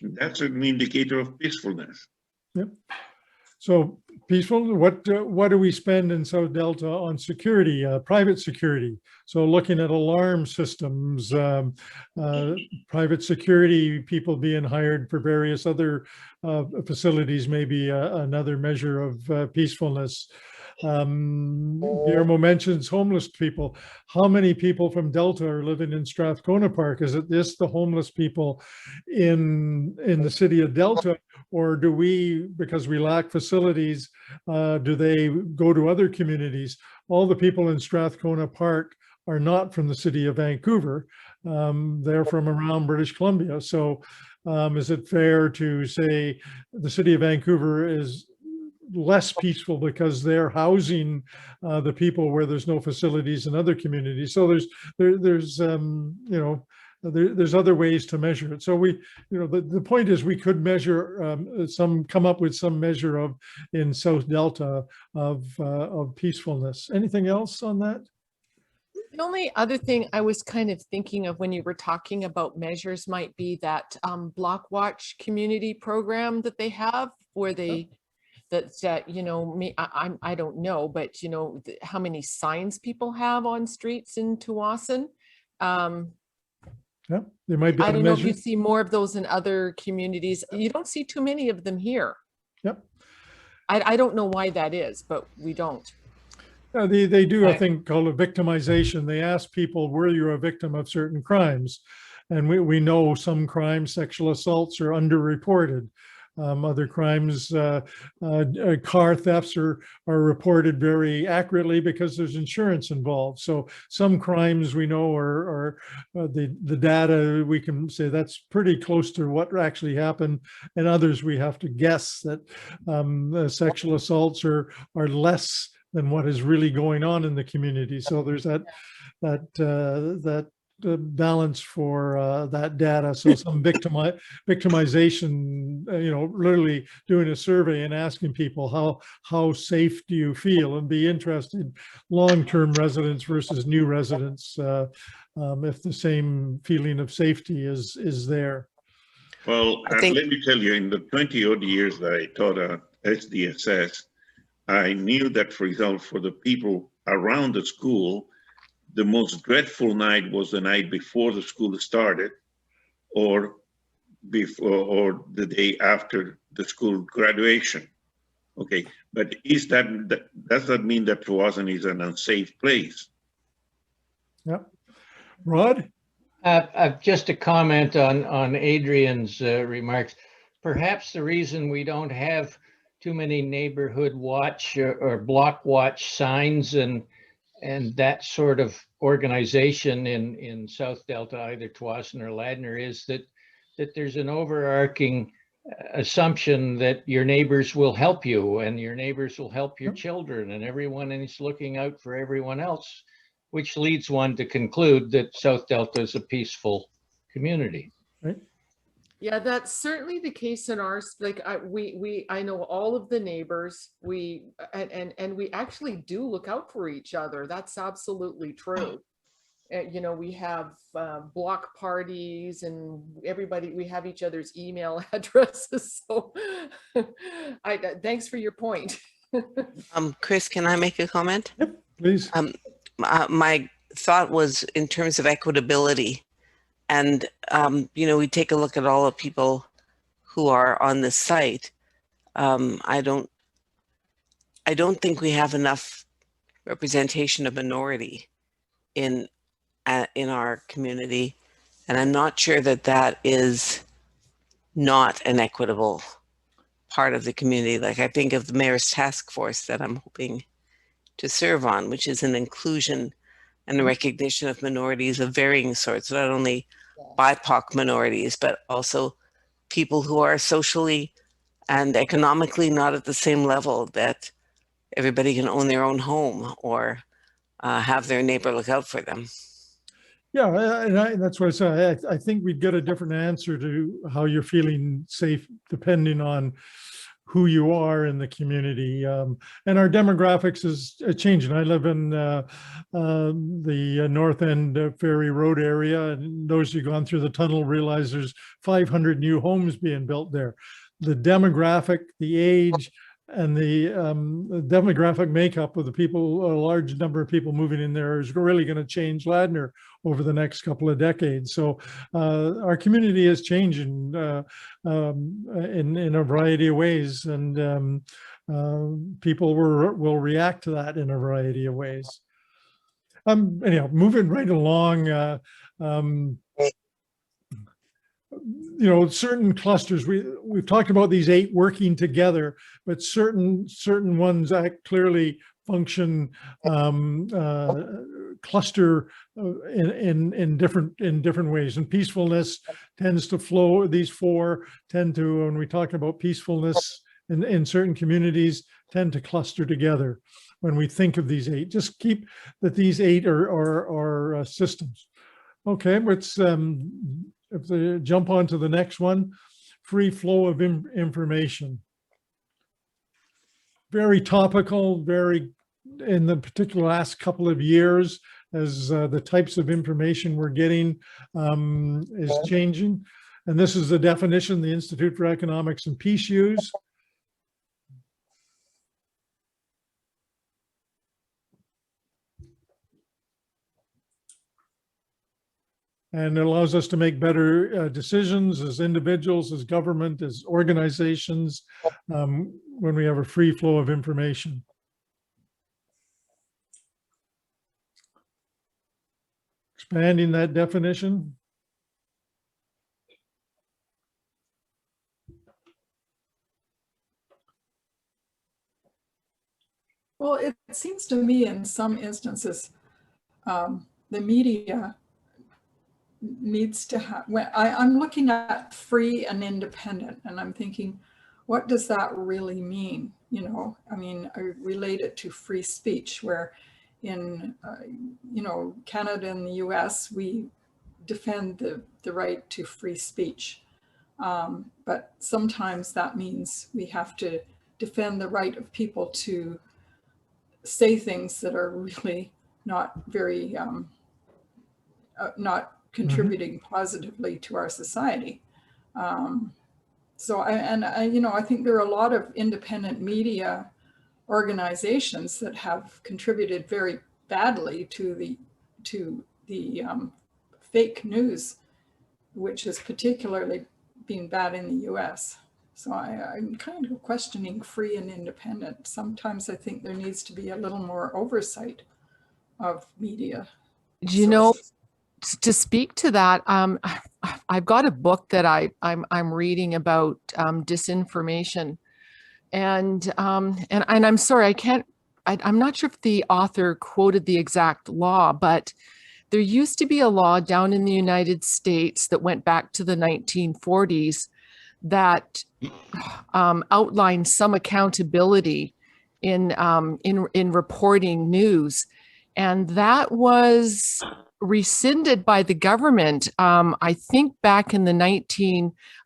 That's an indicator of peacefulness. Yep. So peaceful, what do we spend in South Delta on security, private security? So looking at alarm systems, private security, people being hired for various other facilities, maybe another measure of peacefulness. Guillermo mentions homeless people. How many people from Delta are living in Strathcona Park? Is it just the homeless people in the city of Delta, or do we, because we lack facilities, do they go to other communities? All the people in Strathcona Park are not from the city of Vancouver. They're from around British Columbia. So is it fair to say the city of Vancouver is less peaceful because they're housing the people where there's no facilities in other communities? So there's there's other ways to measure it. So the point is we could measure come up with some measure of in South Delta of peacefulness. Anything else on that? The only other thing I was kind of thinking of when you were talking about measures might be that Block Watch community program that they have, where they I don't know, but how many signs people have on streets in Tawasin. Yeah, there might be. I don't know if you see more of those in other communities. You don't see too many of them here. Yep. I don't know why that is, but we don't. They do a thing called a victimization. They ask people, were you a victim of certain crimes? And we know some crimes, sexual assaults, are underreported. Other crimes, car thefts are reported very accurately because there's insurance involved. So some crimes we know are the data, we can say that's pretty close to what actually happened, and others we have to guess that sexual assaults are less than what is really going on in the community. So there's that balance for that data. So some victimization, literally doing a survey and asking people how safe do you feel, and be interested, long-term residents versus new residents, if the same feeling of safety is there. Well, let me tell you, in the 20 odd years that I taught at SDSS, I knew that, for example, for the people around the school, the most dreadful night was the night before the school started, or the day after the school graduation. Okay, but does that mean that Tawasin is an unsafe place? Yeah, Rod? Just a comment on Adrian's remarks. Perhaps the reason we don't have too many neighborhood watch or block watch signs and that sort of organization in South Delta, either Tawasin or Ladner, is that there's an overarching assumption that your neighbors will help you and your neighbors will help your children, and everyone is looking out for everyone else, which leads one to conclude that South Delta is a peaceful community. Right. Yeah, that's certainly the case in ours. Like I know all of the neighbors. And we actually do look out for each other. That's absolutely true. You know, we have block parties and everybody, we have each other's email addresses. So thanks for your point. Chris, can I make a comment? Yep, please. My thought was in terms of equitability, and you know, we take a look at all the people who are on this site. I don't think we have enough representation of minority in our community, and I'm not sure that that is not an equitable part of the community. Like, I think of the mayor's task force that I'm hoping to serve on, which is an inclusion and a recognition of minorities of varying sorts, not only BIPOC minorities, but also people who are socially and economically not at the same level, that everybody can own their own home or have their neighbor look out for them. Yeah, and that's what I said. I think we'd get a different answer to how you're feeling safe depending on who you are in the community. And our demographics is changing. I live in the North End Ferry Road area, and those who've gone through the tunnel realize there's 500 new homes being built there. The demographic, the age, and the demographic makeup of the people, a large number of people moving in there, is really going to change Ladner over the next couple of decades. So our community is changing in a variety of ways, and people will react to that in a variety of ways. Anyhow, moving right along. You know, certain clusters, we've talked about these 8 working together, but certain ones that clearly function cluster in different ways. And peacefulness tends to flow. These 4 tend to, when we talk about peacefulness in certain communities, tend to cluster together when we think of these 8. Just keep that these 8 are systems. Okay, let's if they jump on to the next one, free flow of information. Very topical, very in the particular last couple of years, as the types of information we're getting is changing. And this is the definition the Institute for Economics and Peace use. And it allows us to make better decisions as individuals, as government, as organizations, when we have a free flow of information. Expanding that definition. Well, it seems to me in some instances, the media needs to have, I'm looking at free and independent, and I'm thinking, what does that really mean? You know, I mean, I relate it to free speech, where in, you know, Canada and the US, we defend the right to free speech. But sometimes that means we have to defend the right of people to say things that are really not very, not contributing positively to our society. So you know, I think there are a lot of independent media organizations that have contributed very badly to the fake news, which has particularly been bad in the US. So I'm kind of questioning free and independent. Sometimes I think there needs to be a little more oversight of media. Do you know, to speak to that, I've got a book that I'm reading about disinformation, and I'm sorry, I'm not sure if the author quoted the exact law, but there used to be a law down in the United States that went back to the 1940s that outlined some accountability in reporting news, and that was rescinded by the government. I think back in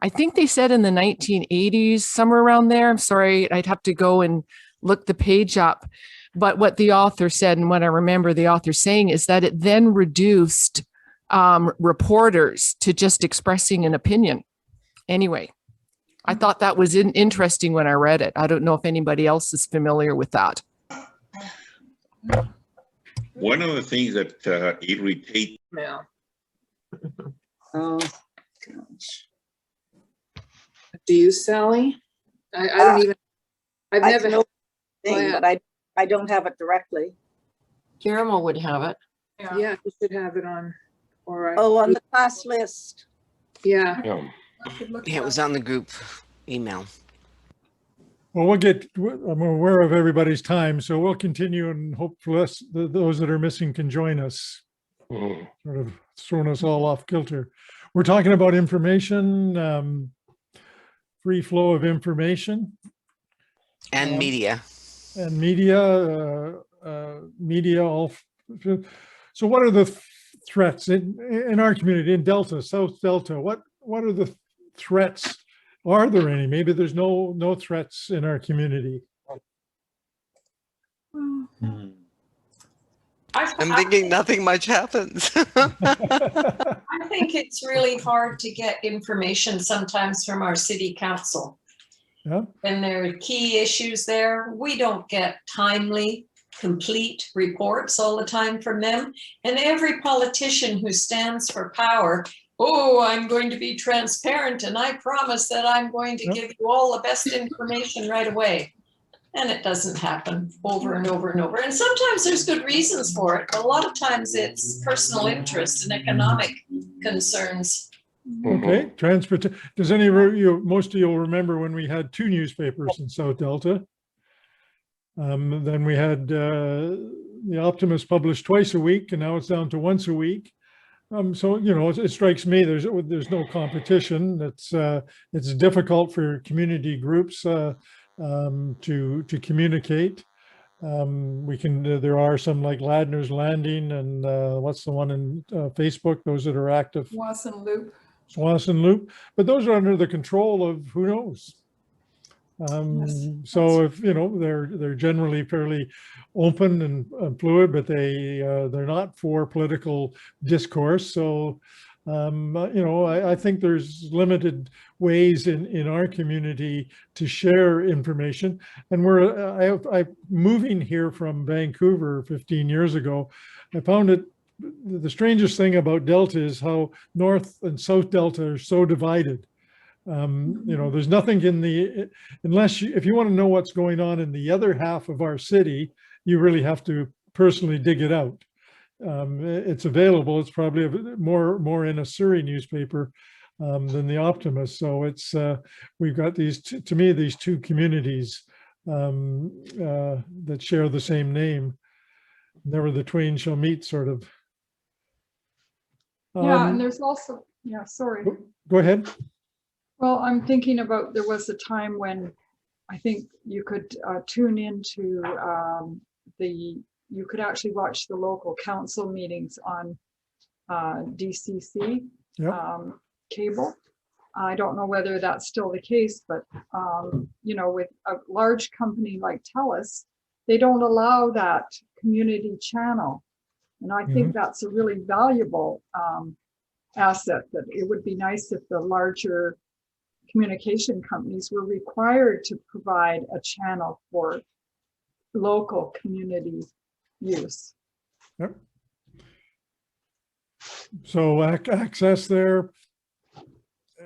I think they said in the 1980s, somewhere around there. I'm sorry, I'd have to go and look the page up. But what the author said, and what I remember the author saying, is that it then reduced reporters to just expressing an opinion. Anyway, I thought that was interesting when I read it. I don't know if anybody else is familiar with that. One of the things that irritates now. Oh, gosh. Do you, Sally? I don't even, I've I never, know Oh, thing, yeah. but I don't have it directly. Guillermo would have it. yeah, you should have it on, all right. Oh, on the class list. Yeah, I could look Yeah, it at was that. on the group email. Well, I'm aware of everybody's time, so we'll continue and hopefully those that are missing can join us. Sort of thrown us all off kilter. We're talking about information, free flow of information. And media. And media, all. So what are the threats in our community, in Delta, South Delta? What are the threats? Are there any? Maybe there's no threats in our community. I'm thinking nothing much happens. I think it's really hard to get information sometimes from our city council. Yeah. And there are key issues there. We don't get timely, complete reports all the time from them. And every politician who stands for power, oh, I'm going to be transparent and I promise that I'm going to give you all the best information right away. And it doesn't happen over and over and over. And sometimes there's good reasons for it, but a lot of times it's personal interest and economic concerns. Okay, transport. Does most of you'll remember when we had 2 newspapers in South Delta? Then we had the Optimist published twice a week, and now it's down to once a week. So it strikes me there's no competition. It's difficult for community groups to communicate. There are some like Ladner's Landing and what's the one in Facebook? Those that are active. Swanson Loop, but those are under the control of who knows. So if they're generally fairly open and fluid, but they're not for political discourse. So I think there's limited ways in our community to share information. And I moving here from Vancouver 15 years ago, I found it. The strangest thing about Delta is how North and South Delta are so divided. There's nothing if you want to know what's going on in the other half of our city, you really have to personally dig it out. It's available. It's probably more in a Surrey newspaper than the Optimist. So we've got these two communities that share the same name. Never the twain shall meet, sort of. Yeah, and there's also, sorry. Go ahead. Well, I'm thinking about, there was a time when I think you could tune into you could actually watch the local council meetings on DCC cable. I don't know whether that's still the case, but with a large company like TELUS, they don't allow that community channel. And I think that's a really valuable asset, that it would be nice if the larger communication companies were required to provide a channel for local community use. Yep. So access there.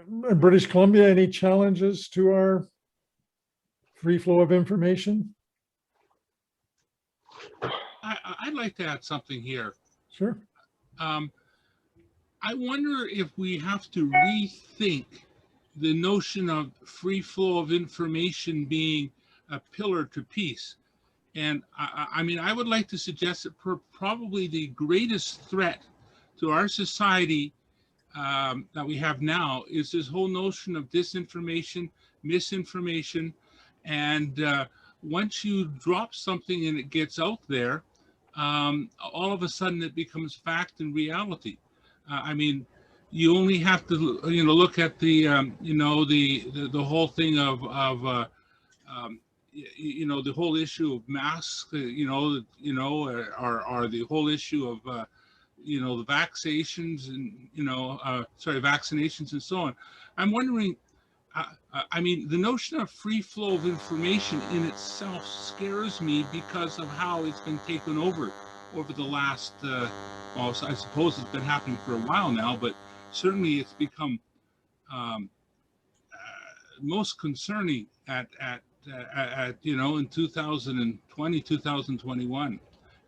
In British Columbia, any challenges to our free flow of information? I'd like to add something here. Sure. I wonder if we have to rethink the notion of free flow of information being a pillar to peace. And I mean, I would like to suggest that probably the greatest threat to our society that we have now is this whole notion of disinformation, misinformation. And once you drop something and it gets out there, all of a sudden it becomes fact and reality. I mean, you only have to, look at the, the whole thing of the whole issue of masks, or the whole issue of, the vaccinations and, vaccinations and so on. I'm wondering, I mean, the notion of free flow of information in itself scares me because of how it's been taken over the last, well, I suppose it's been happening for a while now, but certainly it's become most concerning at in 2020, 2021. And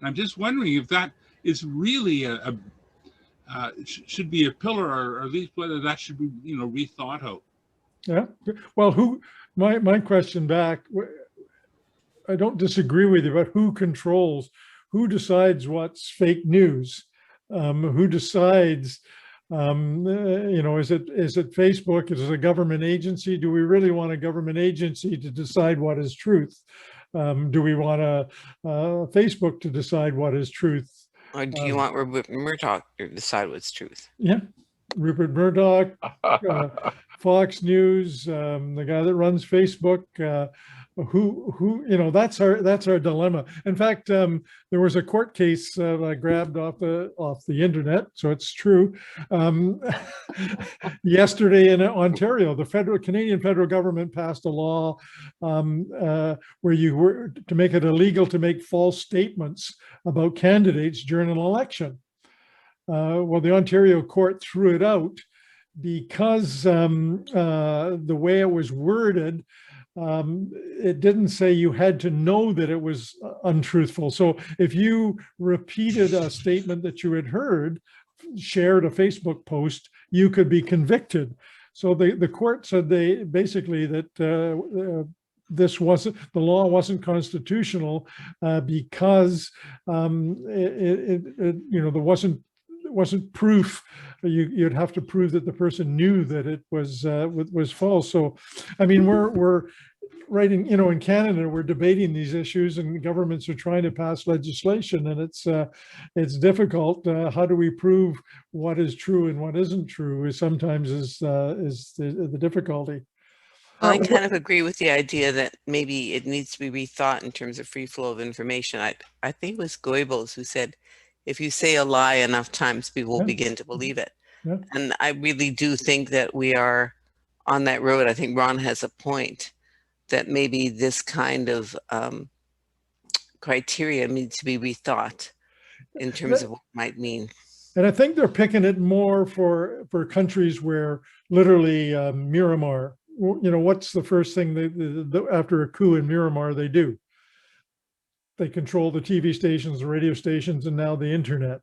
I'm just wondering if that is really should be a pillar, or at least whether that should be, rethought out. Yeah, well, my question back, I don't disagree with you, but who decides what's fake news? Who decides, is it Facebook? Is it a government agency? Do we really want a government agency to decide what is truth? Do we want Facebook to decide what is truth? Or do you want Rupert Murdoch to decide what's truth? Yeah, Rupert Murdoch, Fox News, the guy that runs Facebook, that's our dilemma. In fact, there was a court case I grabbed off the internet, so it's true. Yesterday in Ontario, the Canadian federal government passed a law where you were to make it illegal to make false statements about candidates during an election. Well, the Ontario court threw it out because the way it was worded, it didn't say you had to know that it was untruthful. So if you repeated a statement that you had heard, shared a Facebook post, you could be convicted. So the court said that the law wasn't constitutional because there wasn't proof. You'd have to prove that the person knew that it was false. So, I mean, we're writing, in Canada, we're debating these issues, and governments are trying to pass legislation, and it's difficult. How do we prove what is true and what isn't true? Sometimes is the difficulty. I kind of agree with the idea that maybe it needs to be rethought in terms of free flow of information. I think it was Goebbels who said, if you say a lie enough times, people will begin to believe it. Yeah. And I really do think that we are on that road. I think Ron has a point that maybe this kind of criteria needs to be rethought in terms of what it might mean. And I think they're picking it more for countries where literally Myanmar, what's the first thing after a coup in Myanmar they do? They control the TV stations, the radio stations, and now the internet.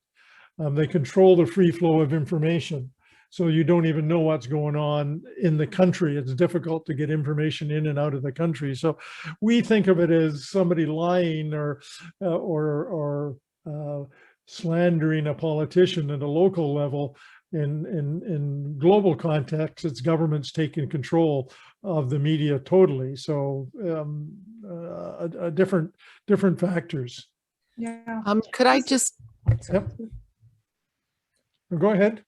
They control the free flow of information. So you don't even know what's going on in the country. It's difficult to get information in and out of the country. So we think of it as somebody lying or slandering a politician at a local level. In global context, it's governments taking control of the media totally. So different factors. Yeah. Could I just? Yep. Go ahead.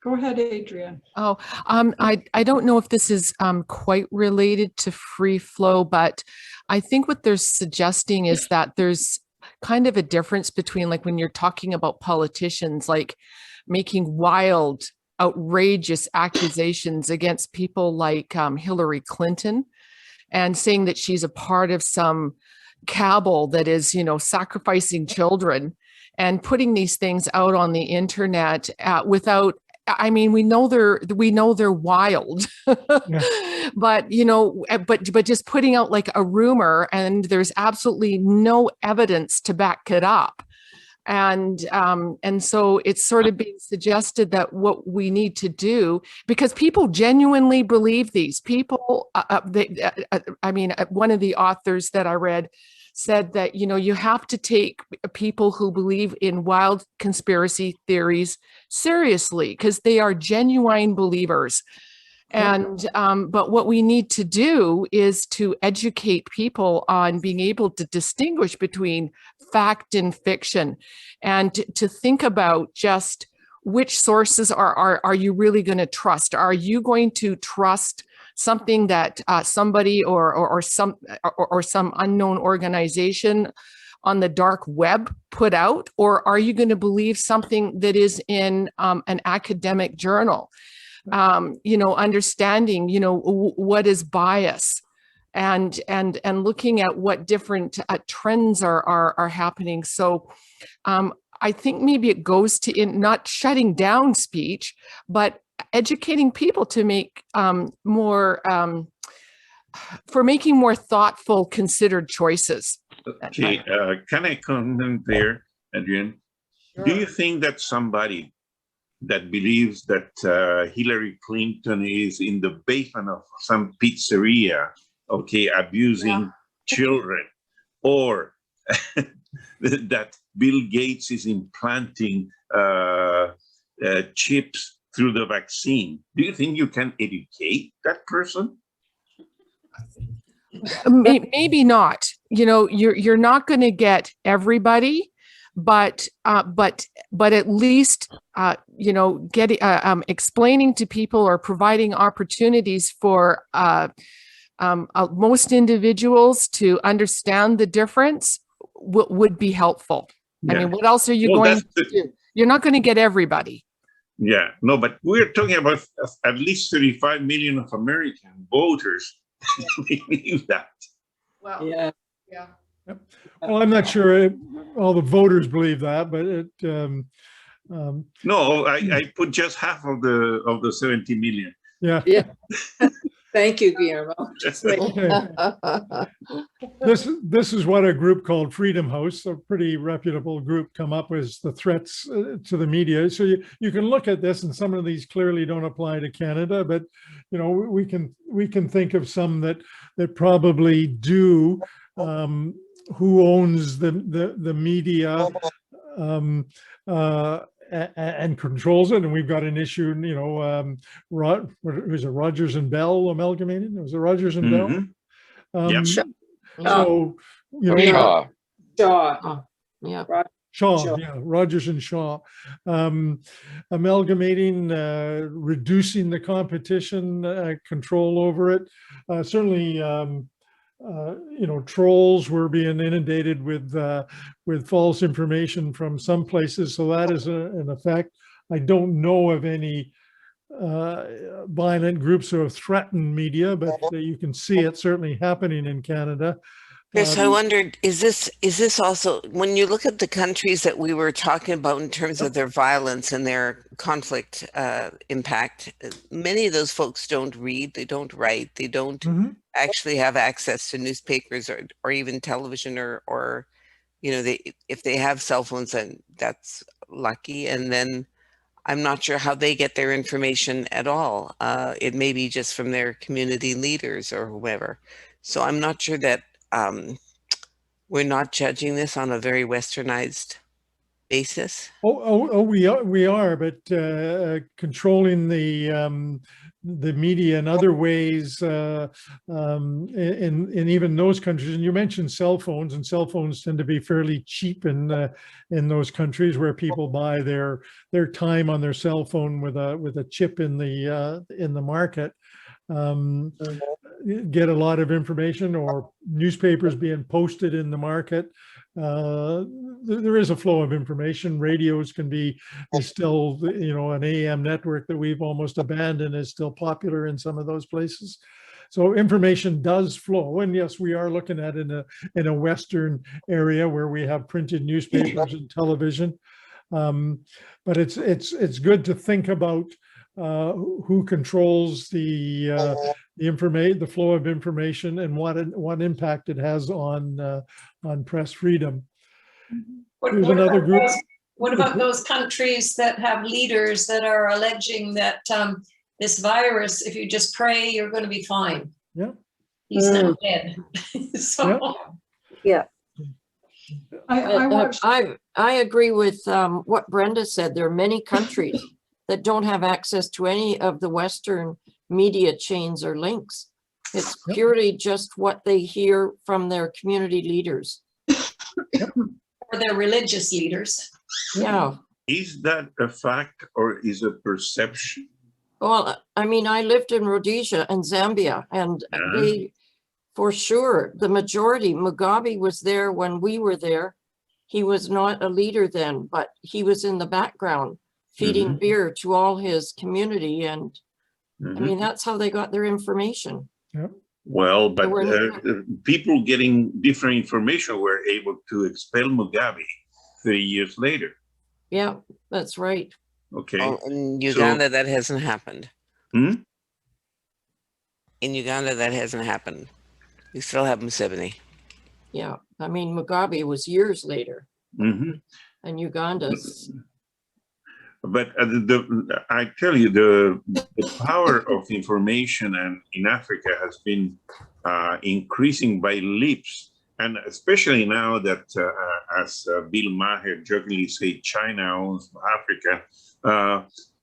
Go ahead, Adrian. Oh, I don't know if this is quite related to free flow, but I think what they're suggesting is that there's kind of a difference between, like, when you're talking about politicians, like making wild, outrageous accusations against people like Hillary Clinton, and saying that she's a part of some cabal that is, sacrificing children, and putting these things out on the internet without. I mean, we know they're wild, Yeah. but but just putting out like a rumor, and there's absolutely no evidence to back it up. And so it's sort of being suggested that what we need to do, because people genuinely believe these people, one of the authors that I read said that, you have to take people who believe in wild conspiracy theories seriously, because they are genuine believers. And but what we need to do is to educate people on being able to distinguish between fact and fiction, and to think about just which sources are you really going to trust? Are you going to trust something that somebody or some unknown organization on the dark web put out, or are you going to believe something that is in an academic journal? Understanding, what is bias, and looking at what different trends are happening. So I think maybe it goes to in not shutting down speech, but educating people to make making more thoughtful, considered choices. Okay, can I comment there, Adrian? Sure. Do you think that somebody that believes that Hillary Clinton is in the basement of some pizzeria, okay, abusing children, or that Bill Gates is implanting chips through the vaccine, do you think you can educate that person? Maybe not. You're not going to get everybody, but at least explaining to people or providing opportunities for most individuals to understand the difference would be helpful. Yeah. I mean, what else are you going to do? You're not going to get everybody. Yeah, no, but we're talking about at least 35 million of American voters. Believe that. Well, Yeah. yeah. Well, I'm not sure all the voters believe that, but No, I put just half of the 70 million. yeah. Yeah. Thank you, Guillermo. Okay. This is what a group called Freedom House, a pretty reputable group, come up with the threats to the media. So you can look at this, and some of these clearly don't apply to Canada, but we can think of some that probably do. Who owns the media and controls it? And we've got an issue, was it Rogers and Bell amalgamated? Was it Rogers and Bell? Yeah. So, Shaw. Yeah. Shaw, yeah, Rogers and Shaw, amalgamating, reducing the competition, control over it. Certainly, trolls were being inundated with false information from some places, so that is an effect. I don't know of any violent groups who have threatened media, but you can see it certainly happening in Canada. Chris, I wondered, is this also, when you look at the countries that we were talking about in terms of their violence and their conflict impact, many of those folks don't read, they don't write, they don't actually have access to newspapers or even television or if they have cell phones, then that's lucky. And then I'm not sure how they get their information at all. It may be just from their community leaders or whoever. So I'm not sure that we're not judging this on a very westernized basis. We are, but controlling the media in other ways in even those countries. And you mentioned cell phones, and cell phones tend to be fairly cheap in those countries where people buy their time on their cell phone with a chip in the market. Get a lot of information, or newspapers being posted in the market. There is a flow of information. Radios is still, an AM network that we've almost abandoned is still popular in some of those places. So information does flow, and yes, we are looking at in a Western area where we have printed newspapers and television. But it's good to think about who controls the flow of information and what impact it has on press freedom. Here's another group. What about those countries that have leaders that are alleging that this virus, if you just pray, you're going to be fine? Yeah. He's not dead. So. Yeah. I agree with what Brenda said. There are many countries that don't have access to any of the Western media chains or links. It's purely just what they hear from their community leaders. Or their religious leaders. Yeah. Is that a fact or is a perception? Well, I mean, I lived in Rhodesia and Zambia, and they, for sure, the majority, Mugabe was there when we were there. He was not a leader then, but he was in the background feeding beer to all his community. And I mean, that's how they got their information. Well, but were people getting different information were able to expel Mugabe 30 years later. Yeah, that's right. Okay. Oh, in Uganda, that hasn't happened. Hmm? In Uganda, that hasn't happened. We still have Museveni. Yeah, I mean, Mugabe was years later, and Uganda's. But I tell you, the power of information in Africa has been increasing by leaps. And especially now that, as Bill Maher jokingly said, China owns Africa,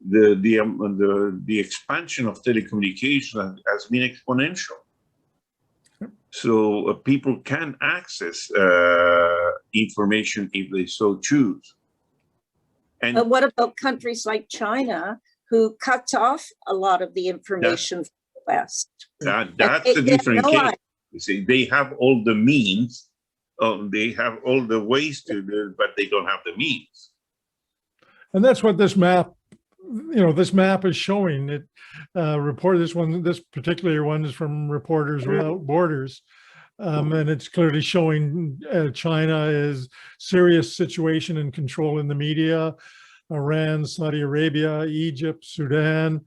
the expansion of telecommunications has been exponential. So people can access information if they so choose. And but what about countries like China, who cuts off a lot of the information from the West? That's a different case. You see, they have all the means, they have all the ways to do it, but they don't have the means. And that's what this map, this map is showing. It this particular one is from Reporters Without Borders. And it's clearly showing China is serious situation and control in the media, Iran, Saudi Arabia, Egypt, Sudan.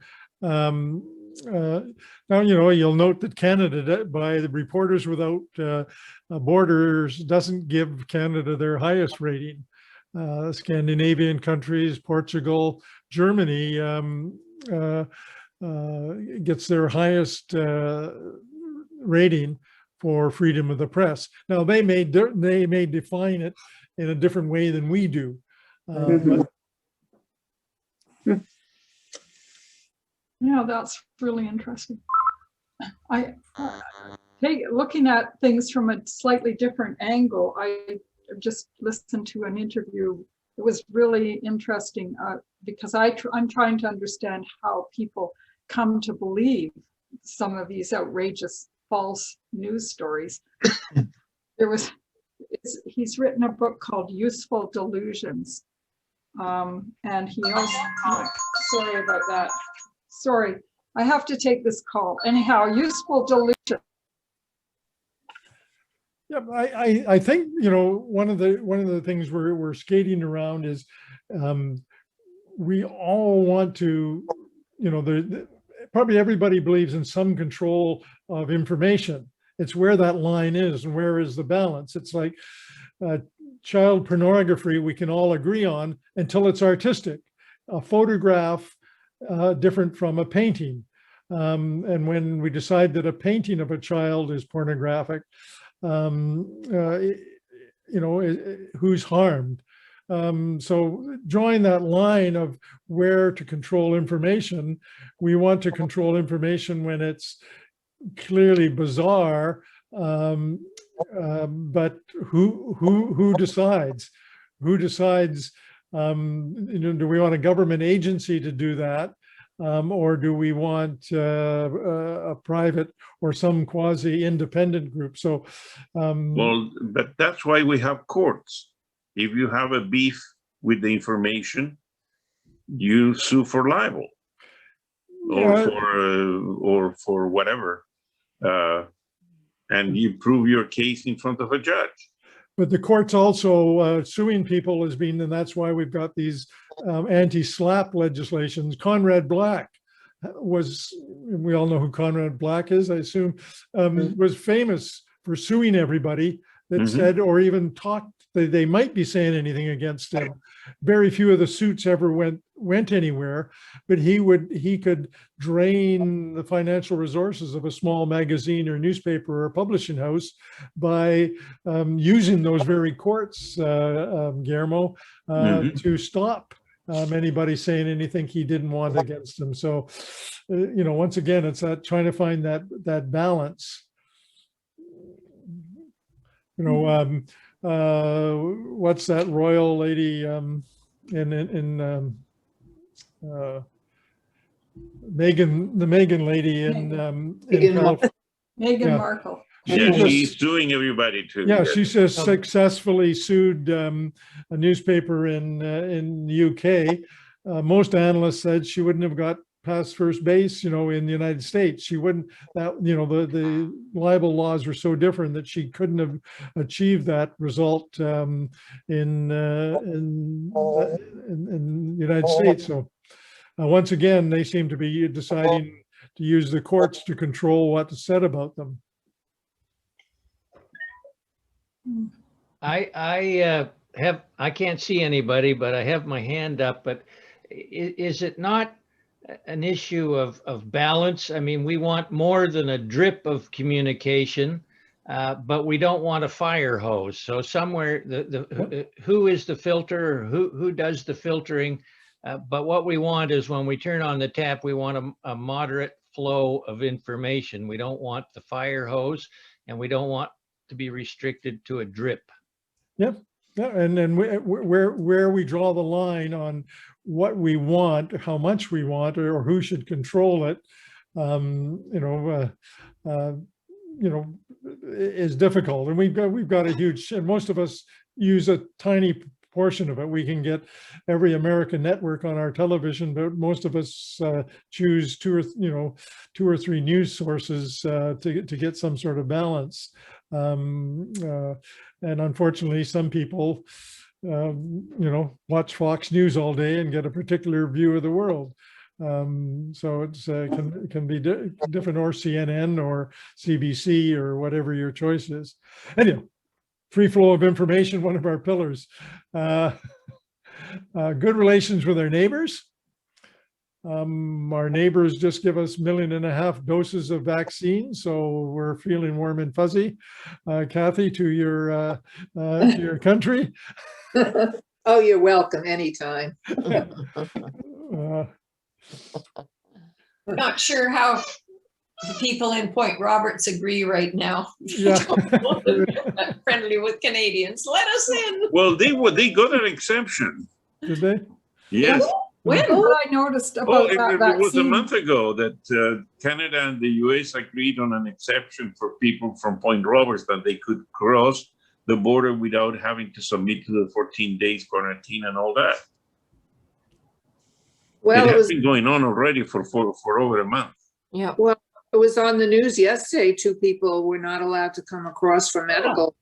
Now, you'll note that Canada, by the Reporters Without Borders, doesn't give Canada their highest rating. Scandinavian countries, Portugal, Germany gets their highest rating for freedom of the press. Now they may define it in a different way than we do. Yeah, that's really interesting. Looking at things from a slightly different angle, I just listened to an interview. It was really interesting because I'm trying to understand how people come to believe some of these outrageous false news stories. He's written a book called Useful Delusions. And he also, sorry about that. Sorry, I have to take this call. Anyhow, Useful Delusion. Yeah, I think, one of the things we're skating around is we all want to, probably everybody believes in some control of information. It's where that line is and where is the balance. It's like child pornography we can all agree on until it's artistic. A photograph different from a painting. And when we decide that a painting of a child is pornographic, who's harmed? So drawing that line of where to control information, we want to control information when it's clearly bizarre, but who decides? Who decides? Do we want a government agency to do that, or do we want a private or some quasi-independent group? So, well, but that's why we have courts. If you have a beef with the information, you sue for libel, or for whatever, and you prove your case in front of a judge. But the courts also suing people has been, and that's why we've got these anti-SLAPP legislations. Conrad Black we all know who Conrad Black is, I assume, was famous for suing everybody that said, or even talked, they might be saying anything against him. Very few of the suits ever went anywhere, but he could drain the financial resources of a small magazine or newspaper or publishing house by using those very courts, Guillermo, to stop anybody saying anything he didn't want against him. So, once again, it's that trying to find that balance. What's that royal lady the Megan lady in Meghan California. Meghan Yeah. Markle. Yeah, just- she's suing everybody too. Yeah, she says Oh. successfully sued a newspaper in the UK. Most analysts said she wouldn't have got past first base, in the United States. She wouldn't, the libel laws were so different that she couldn't have achieved that result in the United States. So once again, they seem to be deciding to use the courts to control what's said about them. I can't see anybody, but I have my hand up, but is it not an issue of balance? I mean, we want more than a drip of communication, but we don't want a fire hose. So somewhere who is the filter, who does the filtering? But what we want is when we turn on the tap, we want a moderate flow of information. We don't want the fire hose, and we don't want to be restricted to a drip. Yep. Yeah, and then where we draw the line on what we want, how much we want, or who should control it, is difficult. And we've got a huge, and most of us use a tiny portion of it. We can get every American network on our television, but most of us choose two or three news sources to get some sort of balance. And unfortunately, some people, watch Fox News all day and get a particular view of the world. So it's can be different, or CNN or CBC or whatever your choice is. Anyway, free flow of information, one of our pillars. Good relations with our neighbors. Our neighbors just give us 1.5 million doses of vaccine, so we're feeling warm and fuzzy. Kathy, to your country. Oh, you're welcome anytime. Not sure how the people in Point Roberts agree right now. Yeah. Friendly with Canadians. Let us in. Well, they got an exemption. Did they? Yes. When? What I noticed about It that was a vaccine. month ago that Canada and the US agreed on an exception for people from Point Roberts, that they could cross the border without having to submit to the 14 days quarantine and all that. Well, it it has was, been going on already for over a month. Yeah. well, it was on the news yesterday. 2 people were not allowed to come across for medical.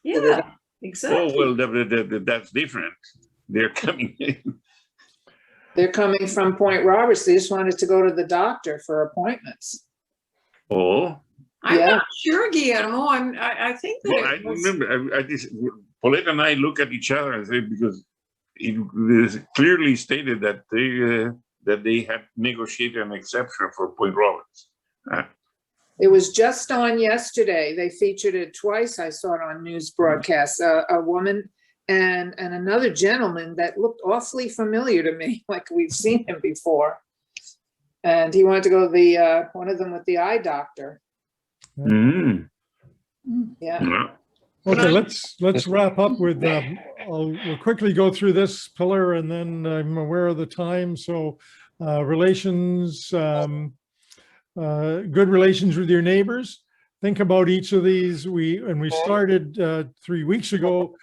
Yeah, Oh, exactly. well, that's different. They're coming in. They're coming from Point Roberts. They just wanted to go to the doctor for appointments. Oh, I'm Yeah. not sure, Guillermo. I think that well, I it was, remember, I just, Paulette and I look at each other and say, because it is clearly stated that they had negotiated an exception for Point Roberts. It was just on yesterday. They featured it twice. I saw it on news broadcasts. A woman and another gentleman that looked awfully familiar to me, like we've seen him before. And he wanted to go to the one of them with the eye doctor. Mm. Yeah. Yeah. Okay, let's wrap up with, we'll quickly go through this pillar, and then I'm aware of the time. So relations, good relations with your neighbors. Think about each of these. We started 3 weeks ago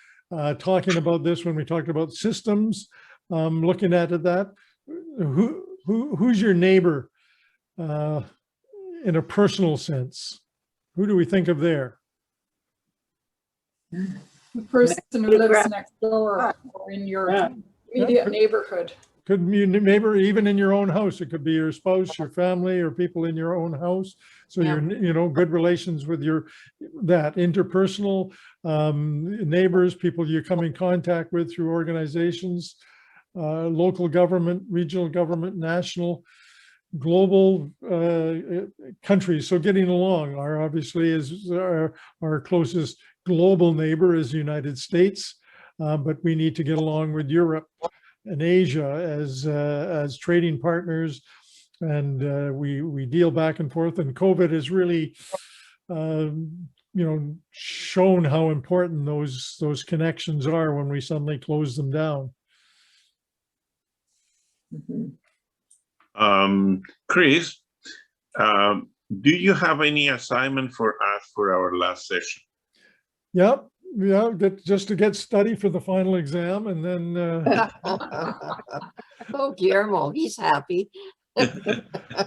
talking about this when we talked about systems, looking at that. Who's your neighbor in a personal sense? Who do we think of there? The person who lives next door or in your immediate neighborhood. Could be your neighbor, even in your own house. It could be your spouse, your family, or people in your own house. So Yeah. you're, good relations with that interpersonal neighbors, people you come in contact with through organizations, local government, regional government, national, global countries. So getting along obviously is our closest global neighbor is the United States, but we need to get along with Europe and Asia as trading partners, and we deal back and forth. And COVID has really, shown how important those connections are when we suddenly close them down. Mhm. Chris, do you have any assignment for us for our last session? Yep, yeah, just to get study for the final exam and then Oh, Guillermo, he's happy.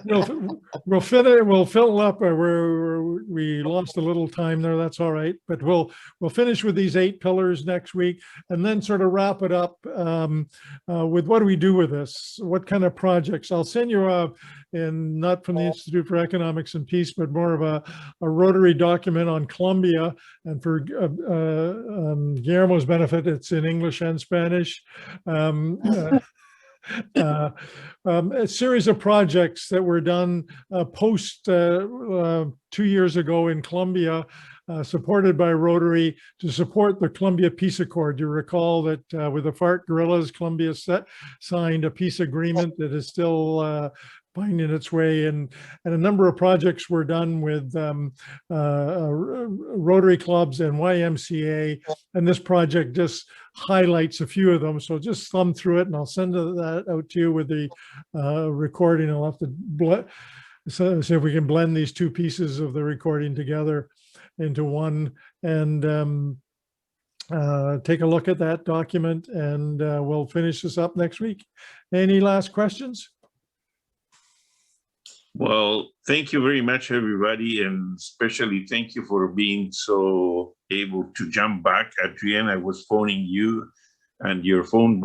we'll finish. We'll fill up where we lost a little time there. That's all right. But we'll finish with these 8 pillars next week, and then sort of wrap it up with what do we do with this? What kind of projects? I'll send you not from the Institute for Economics and Peace, but more of a Rotary document on Colombia, and for Guillermo's benefit, it's in English and Spanish. A series of projects that were done post 2 years ago in Colombia, supported by Rotary to support the Colombia Peace Accord. You recall that with the FARC guerrillas, Colombia signed a peace agreement that is still finding its way, and a number of projects were done with Rotary clubs and YMCA, and this project just highlights a few of them. So just thumb through it, and I'll send that out to you with the recording. I'll have to see if we can blend these 2 pieces of the recording together into one, and take a look at that document, and we'll finish this up next week. Any last questions? Well, thank you very much, everybody, and especially thank you for being so able to jump back at the end. I was phoning you, and your phone